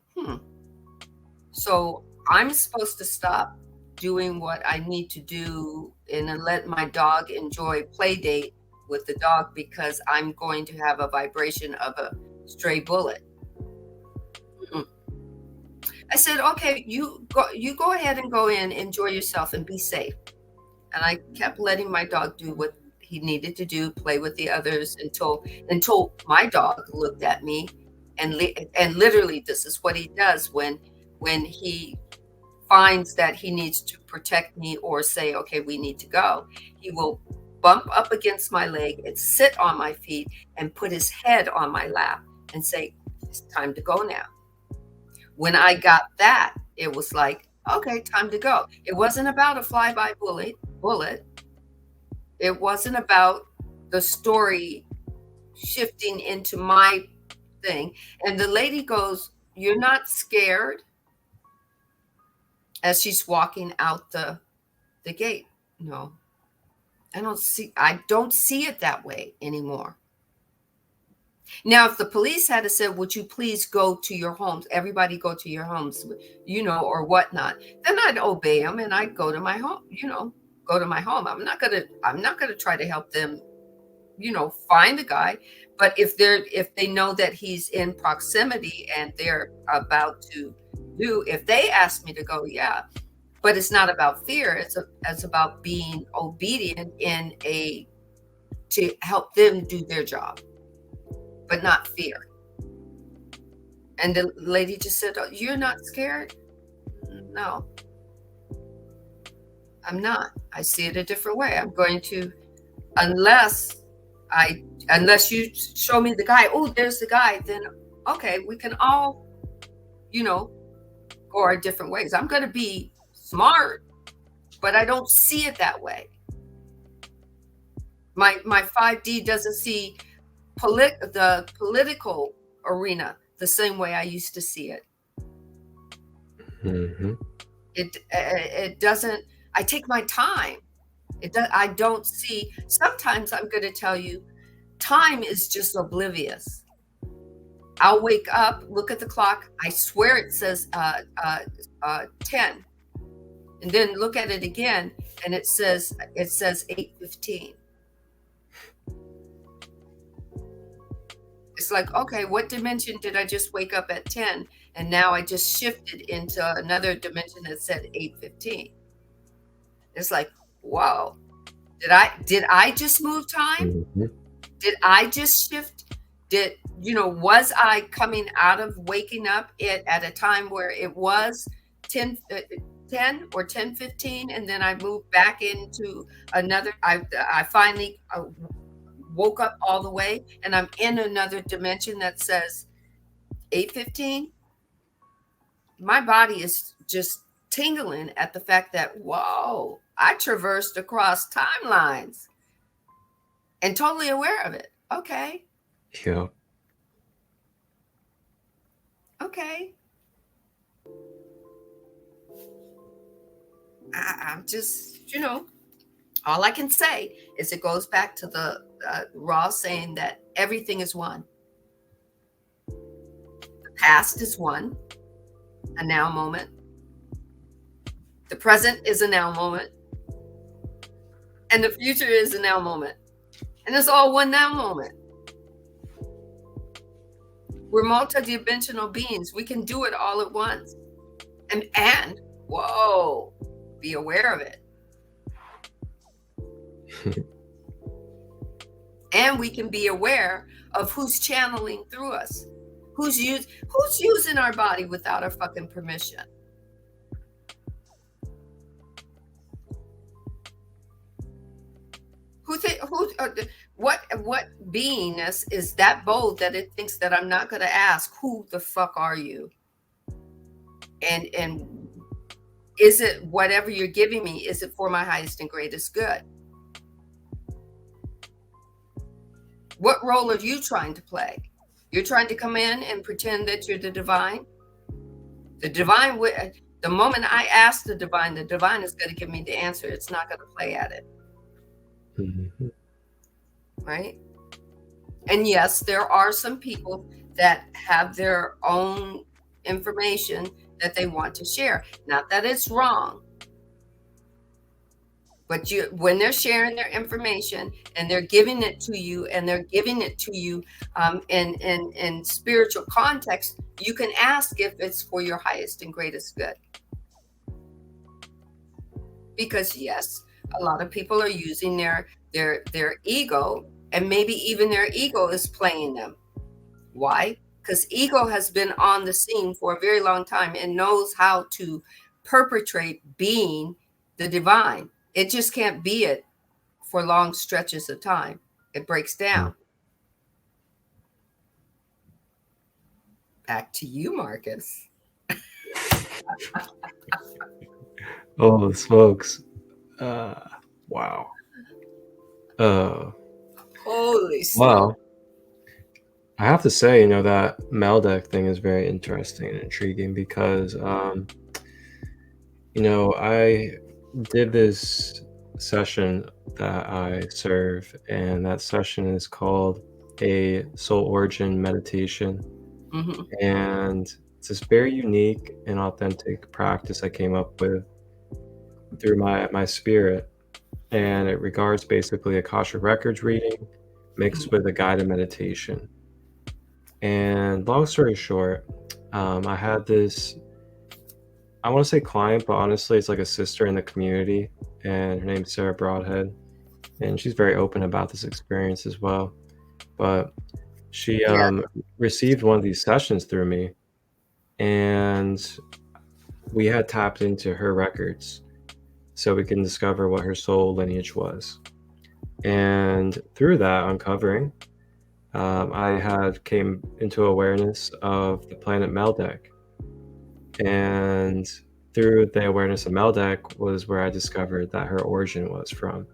So I'm supposed to stop doing what I need to do and then let my dog enjoy play date with the dog because I'm going to have a vibration of a stray bullet. I said, okay, you go ahead and go in, enjoy yourself and be safe. And I kept letting my dog do what he needed to do, play with the others until my dog looked at me and literally this is what he does when he finds that he needs to protect me or say, okay, we need to go. He will bump up against my leg and sit on my feet and put his head on my lap and say, it's time to go now. When I got that, it was like, okay, time to go. It wasn't about a flyby bullet. It wasn't about the story shifting into my thing. And the lady goes, you're not scared? As she's walking out the gate. No, I don't see it that way anymore. Now, if the police had said, would you please go to your homes? Everybody go to your homes, or whatnot. Then I'd obey them and I'd go to my home, go to my home. I'm not going to try to help them, find the guy. But if they know that he's in proximity and they're about to if they ask me to go, yeah. But it's not about fear. It's about being obedient to help them do their job, but not fear. And the lady just said, oh, you're not scared? No, I'm not. I see it a different way. I'm going to, unless you show me the guy, oh, there's the guy, then okay, we can all, go our different ways. I'm going to be smart, but I don't see it that way. My 5D doesn't see the political arena the same way I used to see it. Mm-hmm. It doesn't. I take my time. I don't see. Sometimes I'm going to tell you, time is just oblivious. I'll wake up, look at the clock. I swear it says 10, and then look at it again, and it says 8:15. It's like, okay, what dimension did I just wake up at 10, and now I just shifted into another dimension that said 8:15? It's like, whoa, did I just move time? Mm-hmm. Did I just shift? Was I coming out of waking up at a time where it was 10 or 10:15, and then I moved back into another? I finally woke up all the way and I'm in another dimension that says 8:15, my body is just tingling at the fact that, whoa, I traversed across timelines and totally aware of it. Okay. Yeah. Okay. I'm just, all I can say is it goes back to the Raw saying that everything is one. The past is one, a now moment. The present is a now moment. And the future is a now moment. And it's all one now moment. We're multidimensional beings. We can do it all at once. And whoa, be aware of it. And we can be aware of who's channeling through us, who's using our body without our fucking permission. What beingness is that bold that it thinks that I'm not going to ask who the fuck are you? And is it whatever you're giving me, is it for my highest and greatest good? What role are you trying to play? You're trying to come in and pretend that you're the divine? The divine, the moment I ask the divine is going to give me the answer. It's not going to play at it. Mm-hmm. Right? And yes, there are some people that have their own information that they want to share. Not that it's wrong. But when they're sharing their information and they're giving it to you, and they're giving it to you in spiritual context, you can ask if it's for your highest and greatest good. Because yes, a lot of people are using their ego, and maybe even their ego is playing them. Why? Because ego has been on the scene for a very long time and knows how to perpetrate being the divine. It just can't be it for long stretches of time. It breaks down. Back to you, Marcus. Oh, smokes. Wow. Holy shit. Well, I have to say, that Meldeck thing is very interesting and intriguing because, I did this session that I serve, and that session is called a soul origin meditation. Mm-hmm. And it's this very unique and authentic practice I came up with through my spirit, and it regards basically Akashic Records reading mixed with a guided meditation. And long story short, I had this, I want to say client, but honestly it's like a sister in the community, and her name's Sarah Broadhead, and she's very open about this experience as well. But she received one of these sessions through me, and we had tapped into her records so we can discover what her soul lineage was. And through that uncovering, I had came into awareness of the planet Meldeck. And through the awareness of Meldeck was where I discovered that her origin was from.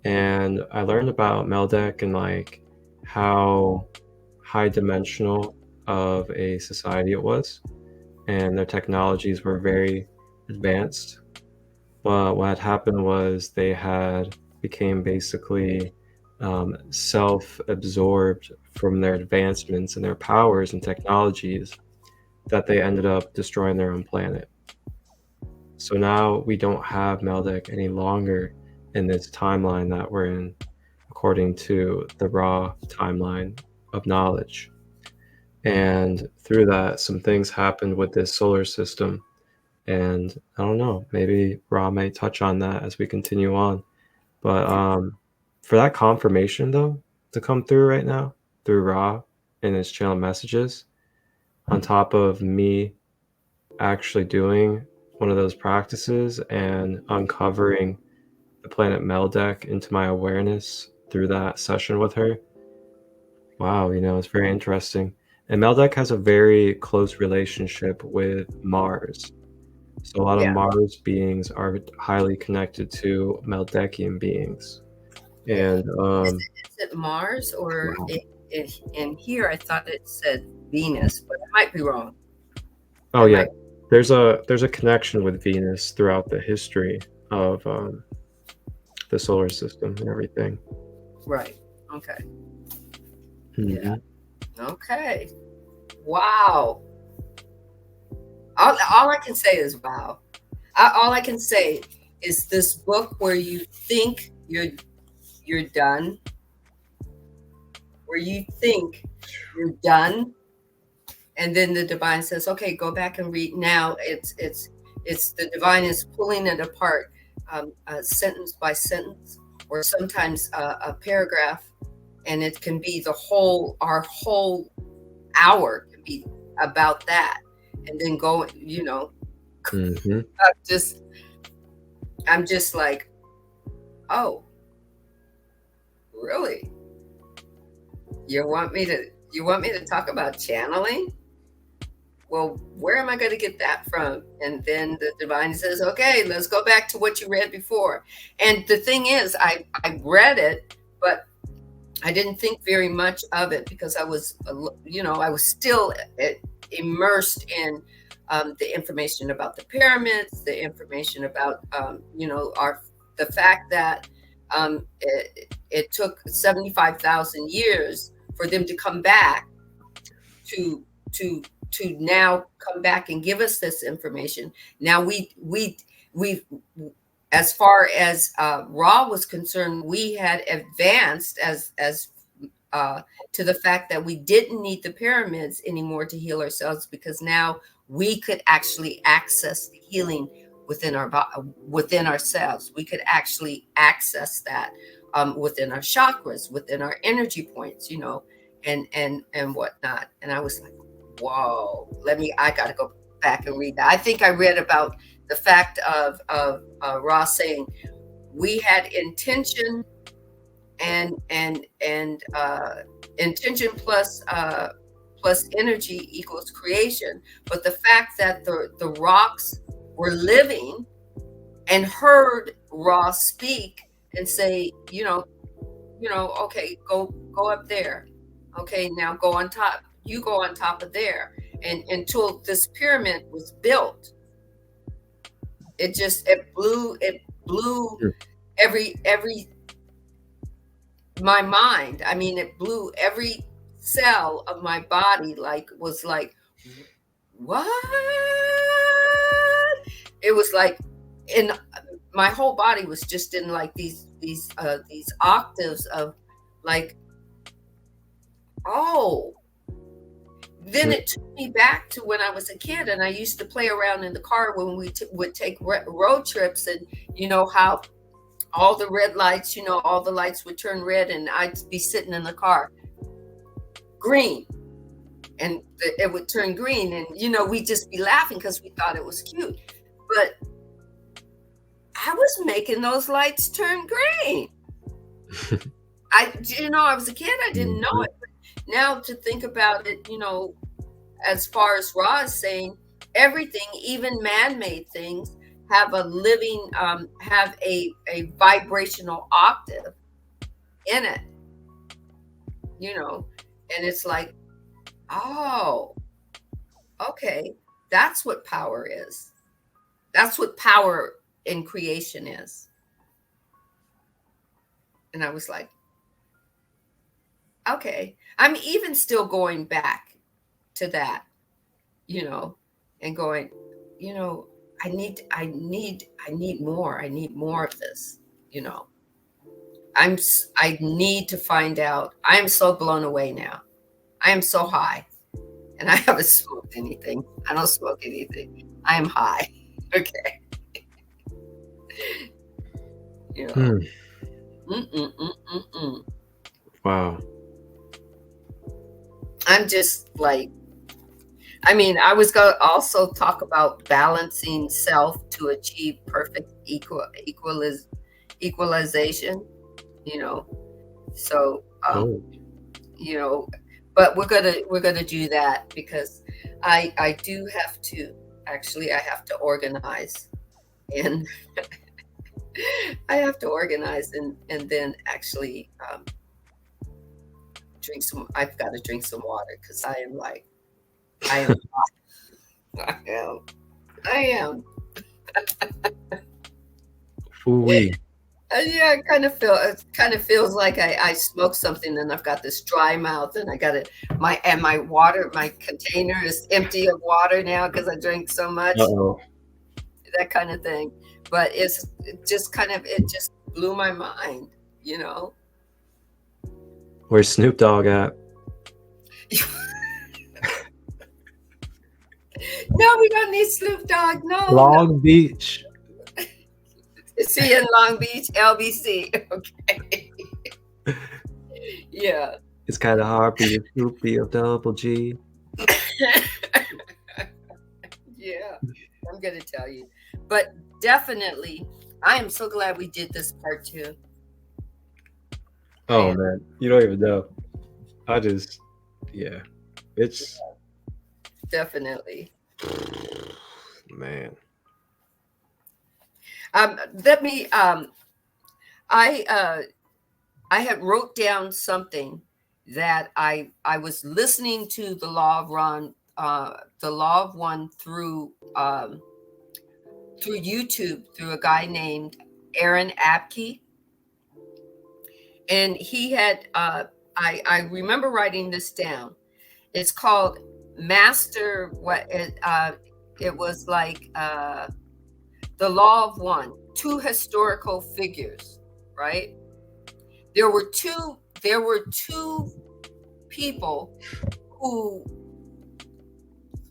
And I learned about Meldeck and like how high dimensional of a society it was, and their technologies were very advanced. But what had happened was they had became basically self-absorbed from their advancements and their powers and technologies, that they ended up destroying their own planet. So now we don't have Meldeck any longer in this timeline that we're in, according to the raw timeline of knowledge. And through that, some things happened with this solar system. And I don't know, maybe Ra may touch on that as we continue on. But for that confirmation, though, to come through right now, through Ra and his channel messages, on top of me actually doing one of those practices and uncovering the planet Meldeck into my awareness through that session with her. Wow, it's very interesting. And Meldeck has a very close relationship with Mars. So a lot of Yeah, Mars beings are highly connected to Meldecian beings. yeah. And Is it Mars or wow. in here? I thought it said Venus, but I might be wrong. Oh I yeah, might. there's a connection with Venus throughout the history of the solar system and everything. Right. Okay. Yeah. Mhm. Okay. Wow. All I can say is wow. All I can say is this book where you think you're done, where you think you're done, and then the divine says, "Okay, go back and read." Now it's the divine is pulling it apart, sentence by sentence, or sometimes a paragraph, and it can be our whole hour can be about that, and then go. Mhm. I'm just like, oh, really? You want me to talk about channeling? Well, where am I going to get that from? And then the divine says, okay, let's go back to what you read before. And the thing is, I read it, but I didn't think very much of it because I was still immersed in the information about the pyramids, the information about, the fact that it took 75,000 years for them to come back to now come back and give us this information. Now we as far as Ra was concerned, we had advanced as to the fact that we didn't need the pyramids anymore to heal ourselves, because now we could actually access the healing within within ourselves. We could actually access that within our chakras, within our energy points, and whatnot. And I was like, whoa, I got to go back and read that. I think I read about the fact of Ross saying we had intention and intention plus energy equals creation. But the fact that the rocks were living and heard Ross speak and say, okay, go up there. Okay, now go on top. You go on top of there. And until this pyramid was built, it blew every my mind. I mean, it blew every cell of my body, was like, what? It was like in my whole body was just in like these octaves of like, oh. Then it took me back to when I was a kid, and I used to play around in the car when we would take road trips, and how all the red lights, all the lights would turn red, and I'd be sitting in the car, green, and it would turn green, and we'd just be laughing because we thought it was cute, but I was making those lights turn green. I was a kid, I didn't know it. Now to think about it, as far as Ra is saying, everything, even man-made things, have a living, have a vibrational octave in it, and it's like, oh, okay, that's what power is. That's what power in creation is. And I was like, okay, I'm even still going back to that, and going, I need more. I need more of this, I need to find out. I am so blown away now. I am so high, and I haven't smoked anything. I don't smoke anything. I am high. Okay. Wow. I'm just like, I mean, I was going to also talk about balancing self to achieve perfect equalization, So, Oh, you know, but we're gonna do that because I do have to, actually I have to organize, and I have to organize and then actually drink some. I've got to drink some water because I am like I am I am I am. foo-wee. Yeah, it kind of feels like I smoked something and I've got this dry mouth and I got it my water, my container is empty of water now because I drink so much, Uh-oh. that kind of thing. But it just blew my mind, you know. Where's Snoop Dogg at? No, we don't need Snoop Dogg. No, no. Long Beach. See you in Long Beach, LBC. Okay. Yeah. It's kind of hard for you, Snoopy of Double G. Yeah, I'm gonna tell you. But definitely, I am so glad we did this part 2. Oh, man. You don't even know. Yeah. It's... Definitely. Man. Let me. I had wrote down something that I was listening to the Law of One through YouTube through a guy named Aaron Abke, and he had. I remember writing this down. It's called Master. It was like the Law of One. 2 historical figures, right? There were two people who,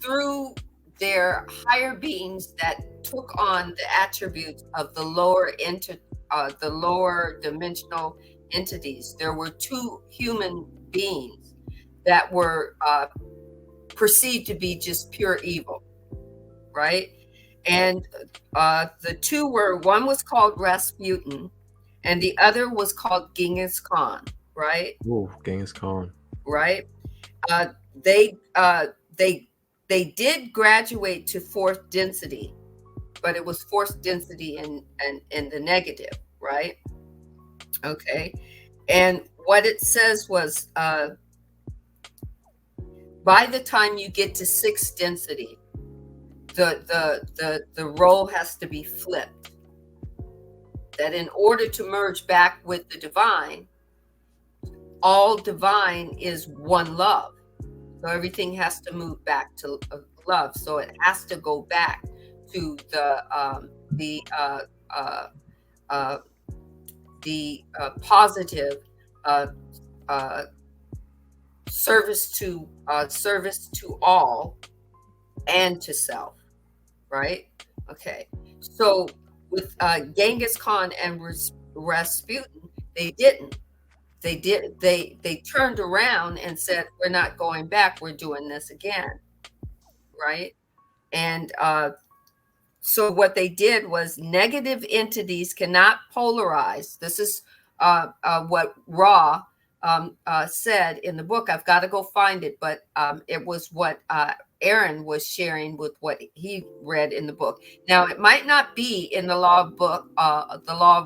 through their higher beings that took on the attributes of the lower dimensional entities. There were 2 human beings that were perceived to be just pure evil, right? And the 2 were, one was called Rasputin and the other was called Genghis Khan, right? Ooh, Genghis Khan. Right? They did graduate to 4th density, but it was 4th density in the negative, right? Okay. And what it says was by the time you get to 6th density, the role has to be flipped. That in order to merge back with the divine, all divine is one love. So everything has to move back to love. So it has to go back to the positive service to all and to self, right? Okay. So with Genghis Khan and Rasputin, they didn't. They turned around and said, we're not going back, we're doing this again, right? And so what they did was, negative entities cannot polarize. This is what Ra said in the book. I've got to go find it, but it was what Aaron was sharing with what he read in the book. Now, it might not be in the Law of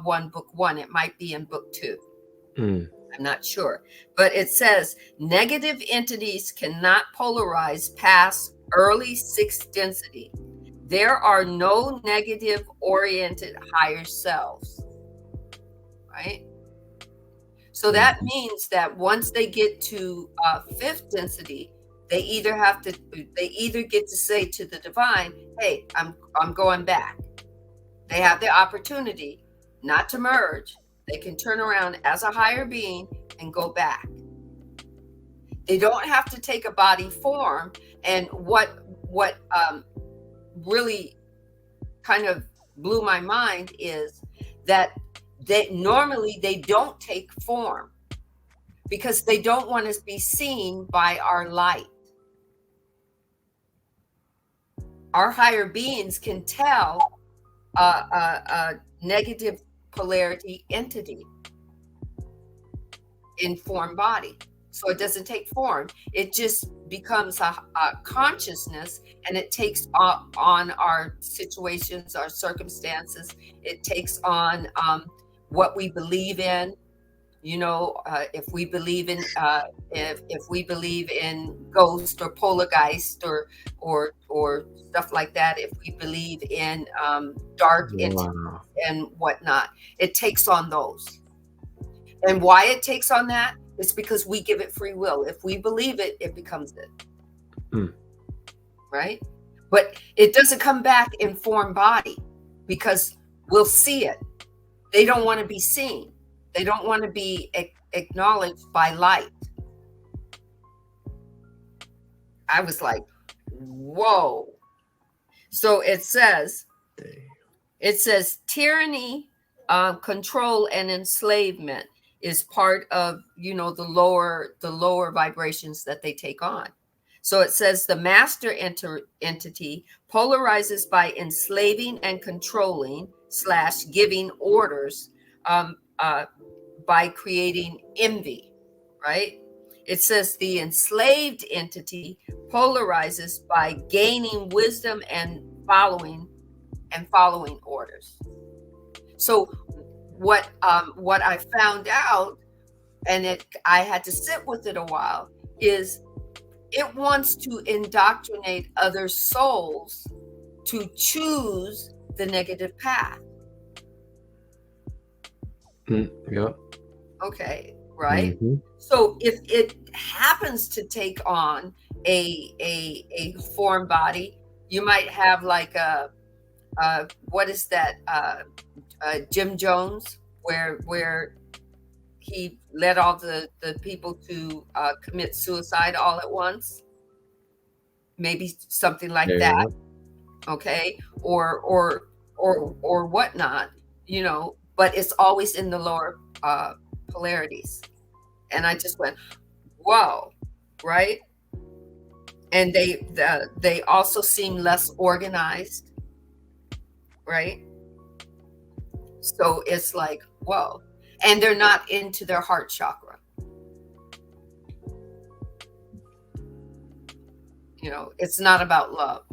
One, Book 1. It might be in Book 2. I'm not sure, but it says negative entities cannot polarize past early 6th density. There are no negative oriented higher selves, right? So that means that once they get to 5th density, they either get to say to the divine, hey, I'm going back. They have the opportunity not to merge. They can turn around as a higher being and go back. They don't have to take a body form. And what really kind of blew my mind is that normally they don't take form because they don't want to be seen by our light. Our higher beings can tell a negative polarity entity. in form body. So it doesn't take form. It just becomes a consciousness, and it takes on our situations, our circumstances. It takes on what we believe in. You know, if we believe in if we believe in ghost or poltergeist or stuff like that, if we believe in dark entities and whatnot, it takes on those. And why it takes on that is because we give it free will. If we believe it, it becomes it. Right? But it doesn't come back in form body because we'll see it. They don't want to be seen. They don't want to be acknowledged by light. I was like, whoa. So it says tyranny, control, and enslavement is part of, you know, the lower vibrations that they take on. So it says the master entity polarizes by enslaving and controlling / giving orders, by creating envy, right? It says the enslaved entity polarizes by gaining wisdom and following orders. So what I found out, and I had to sit with it a while, is it wants to indoctrinate other souls to choose the negative path. Yep. Okay, right? Mm-hmm. So if it happens to take on a form body, you might have like a what is that? Jim Jones, where he led all the people to commit suicide all at once. Maybe something like that. Okay, or whatnot, you know. But it's always in the lower polarities. And I just went, whoa, right? And they also seem less organized, right? So it's like, whoa. And they're not into their heart chakra. You know, it's not about love.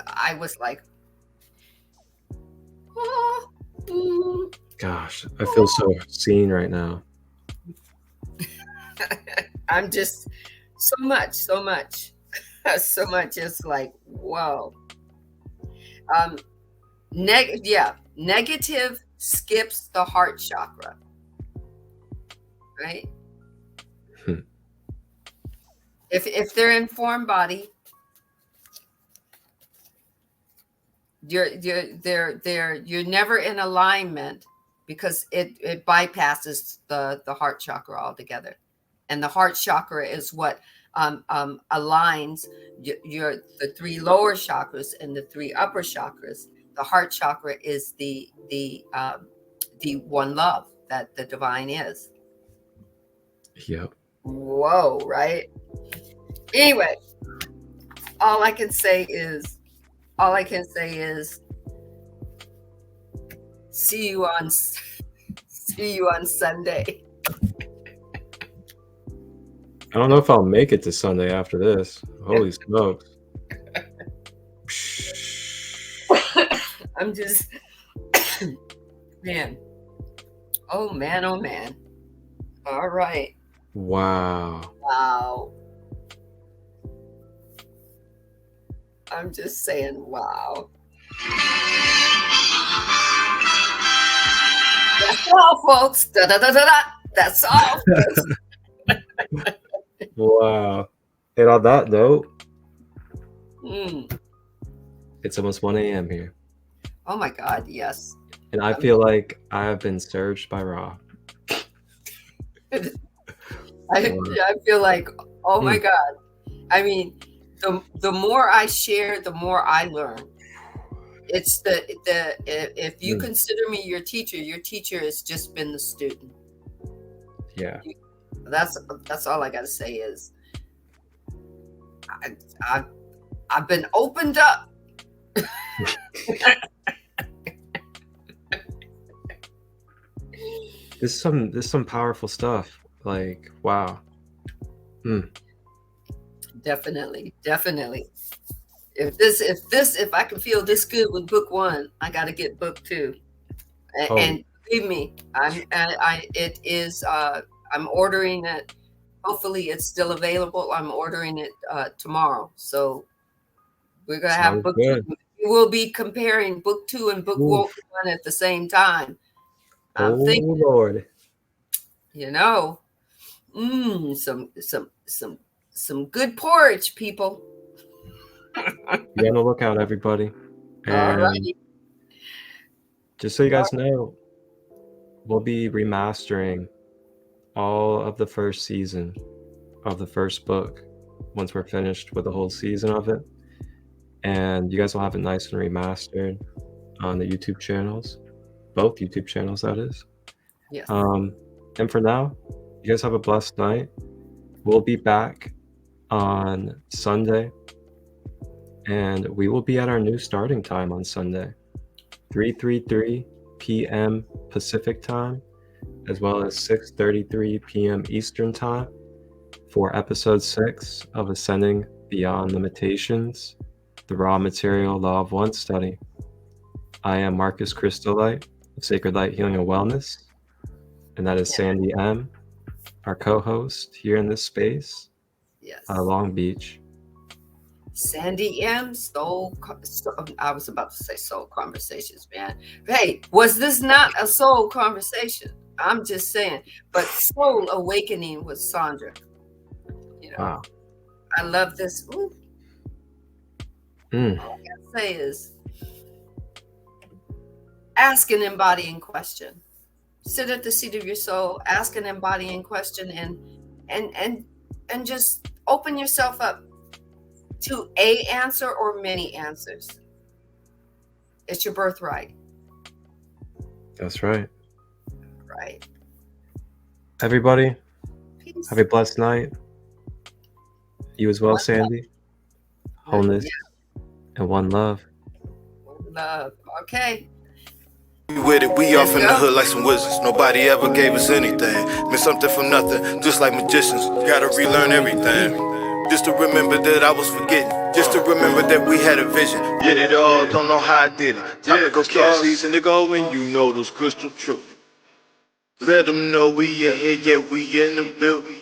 I was like, gosh, I feel so seen right now. I'm just so much is like, whoa. Negative skips the heart chakra, right? If they're in form body, you're never in alignment because it bypasses the heart chakra altogether. And the heart chakra is what aligns the 3 lower chakras and the 3 upper chakras. The heart chakra is the one love that the divine is. Yep. Whoa, right? Anyway, all I can say is see you on Sunday. I don't know if I'll make it to Sunday after this. Holy smokes. I'm just, man. Oh, man. All right. Wow. I'm just saying, wow. That's all, folks. That's all. Wow. And on that note, Mm. It's almost 1 a.m. here. Oh my God, yes. And I feel like I have been surged by Ra. I feel like, oh my God. I mean, the more I share, the more I learn. It's if you consider me your teacher has just been the student. Yeah. That's all I got to say is I've been opened up. There's some powerful stuff. Like, wow. Definitely. If I can feel this good with book 1, I got to get book 2. Oh. And believe me, I'm ordering it. Hopefully it's still available. I'm ordering it tomorrow. So we're going to have book 2. We will be comparing book 2 and book 1 at the same time. I'm thinking, Lord. You know, some good porridge, people. Be on the lookout, everybody. And All right. just so you guys know, we'll be remastering all of the first season of the first book once we're finished with the whole season of it. And you guys will have it nice and remastered on the YouTube channels, both YouTube channels, that is. Yes. And for now, you guys have a blessed night. We'll be back on Sunday, and we will be at our new starting time on Sunday, 3:33 p.m. Pacific time, as well as 6:33 p.m. Eastern time for episode 6 of Ascending Beyond Limitations, the Raw Material Law of One study. I am Marcus Christolight of Sacred Light Healing and Wellness, and that is Sandee M, our co-host here in this space, Long Beach. Sandee M, I was about to say Soul Conversations, man. Hey, was this not a soul conversation? I'm just saying. But Soul Awakening with Sandra. You know, wow. I love this. All I gotta say is ask and embodying question. Sit at the seat of your soul, ask an embodying question, and just open yourself up to a answer or many answers. It's your birthright. That's right. Right. Everybody, Peace. have a blessed night. You as well, Sandee. Wholeness and one love. One love. Okay. With it, we off in the hood like some wizards. Nobody ever gave us anything. Made something from nothing, just like magicians. Gotta relearn everything. Just to remember that I was forgetting. Just to remember that we had a vision. Did it all, don't know how I did it. Time to go catch these and to go and you know those crystal truth. Let them know we here, we in the building.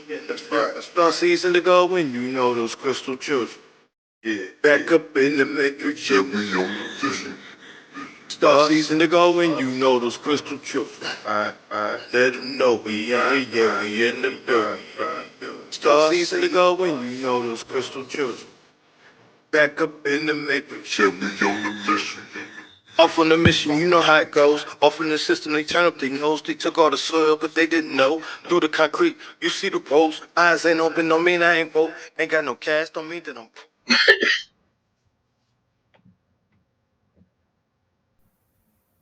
Star season to go and you know those crystal truth. Yeah, back up in the matrix, yeah, we on the vision. Star season to go and you know those crystal truth. Let them know we here, we in the building. Star season to go and you know those crystal truth. Back up in the matrix, yeah, we on the vision. Off on the mission, you know how it goes. Off in the system, they turn up their nose. They took all the soil, but they didn't know. Through the concrete, you see the ropes. Eyes ain't open, don't mean I ain't broke. Ain't got no cash, don't mean that I'm broke.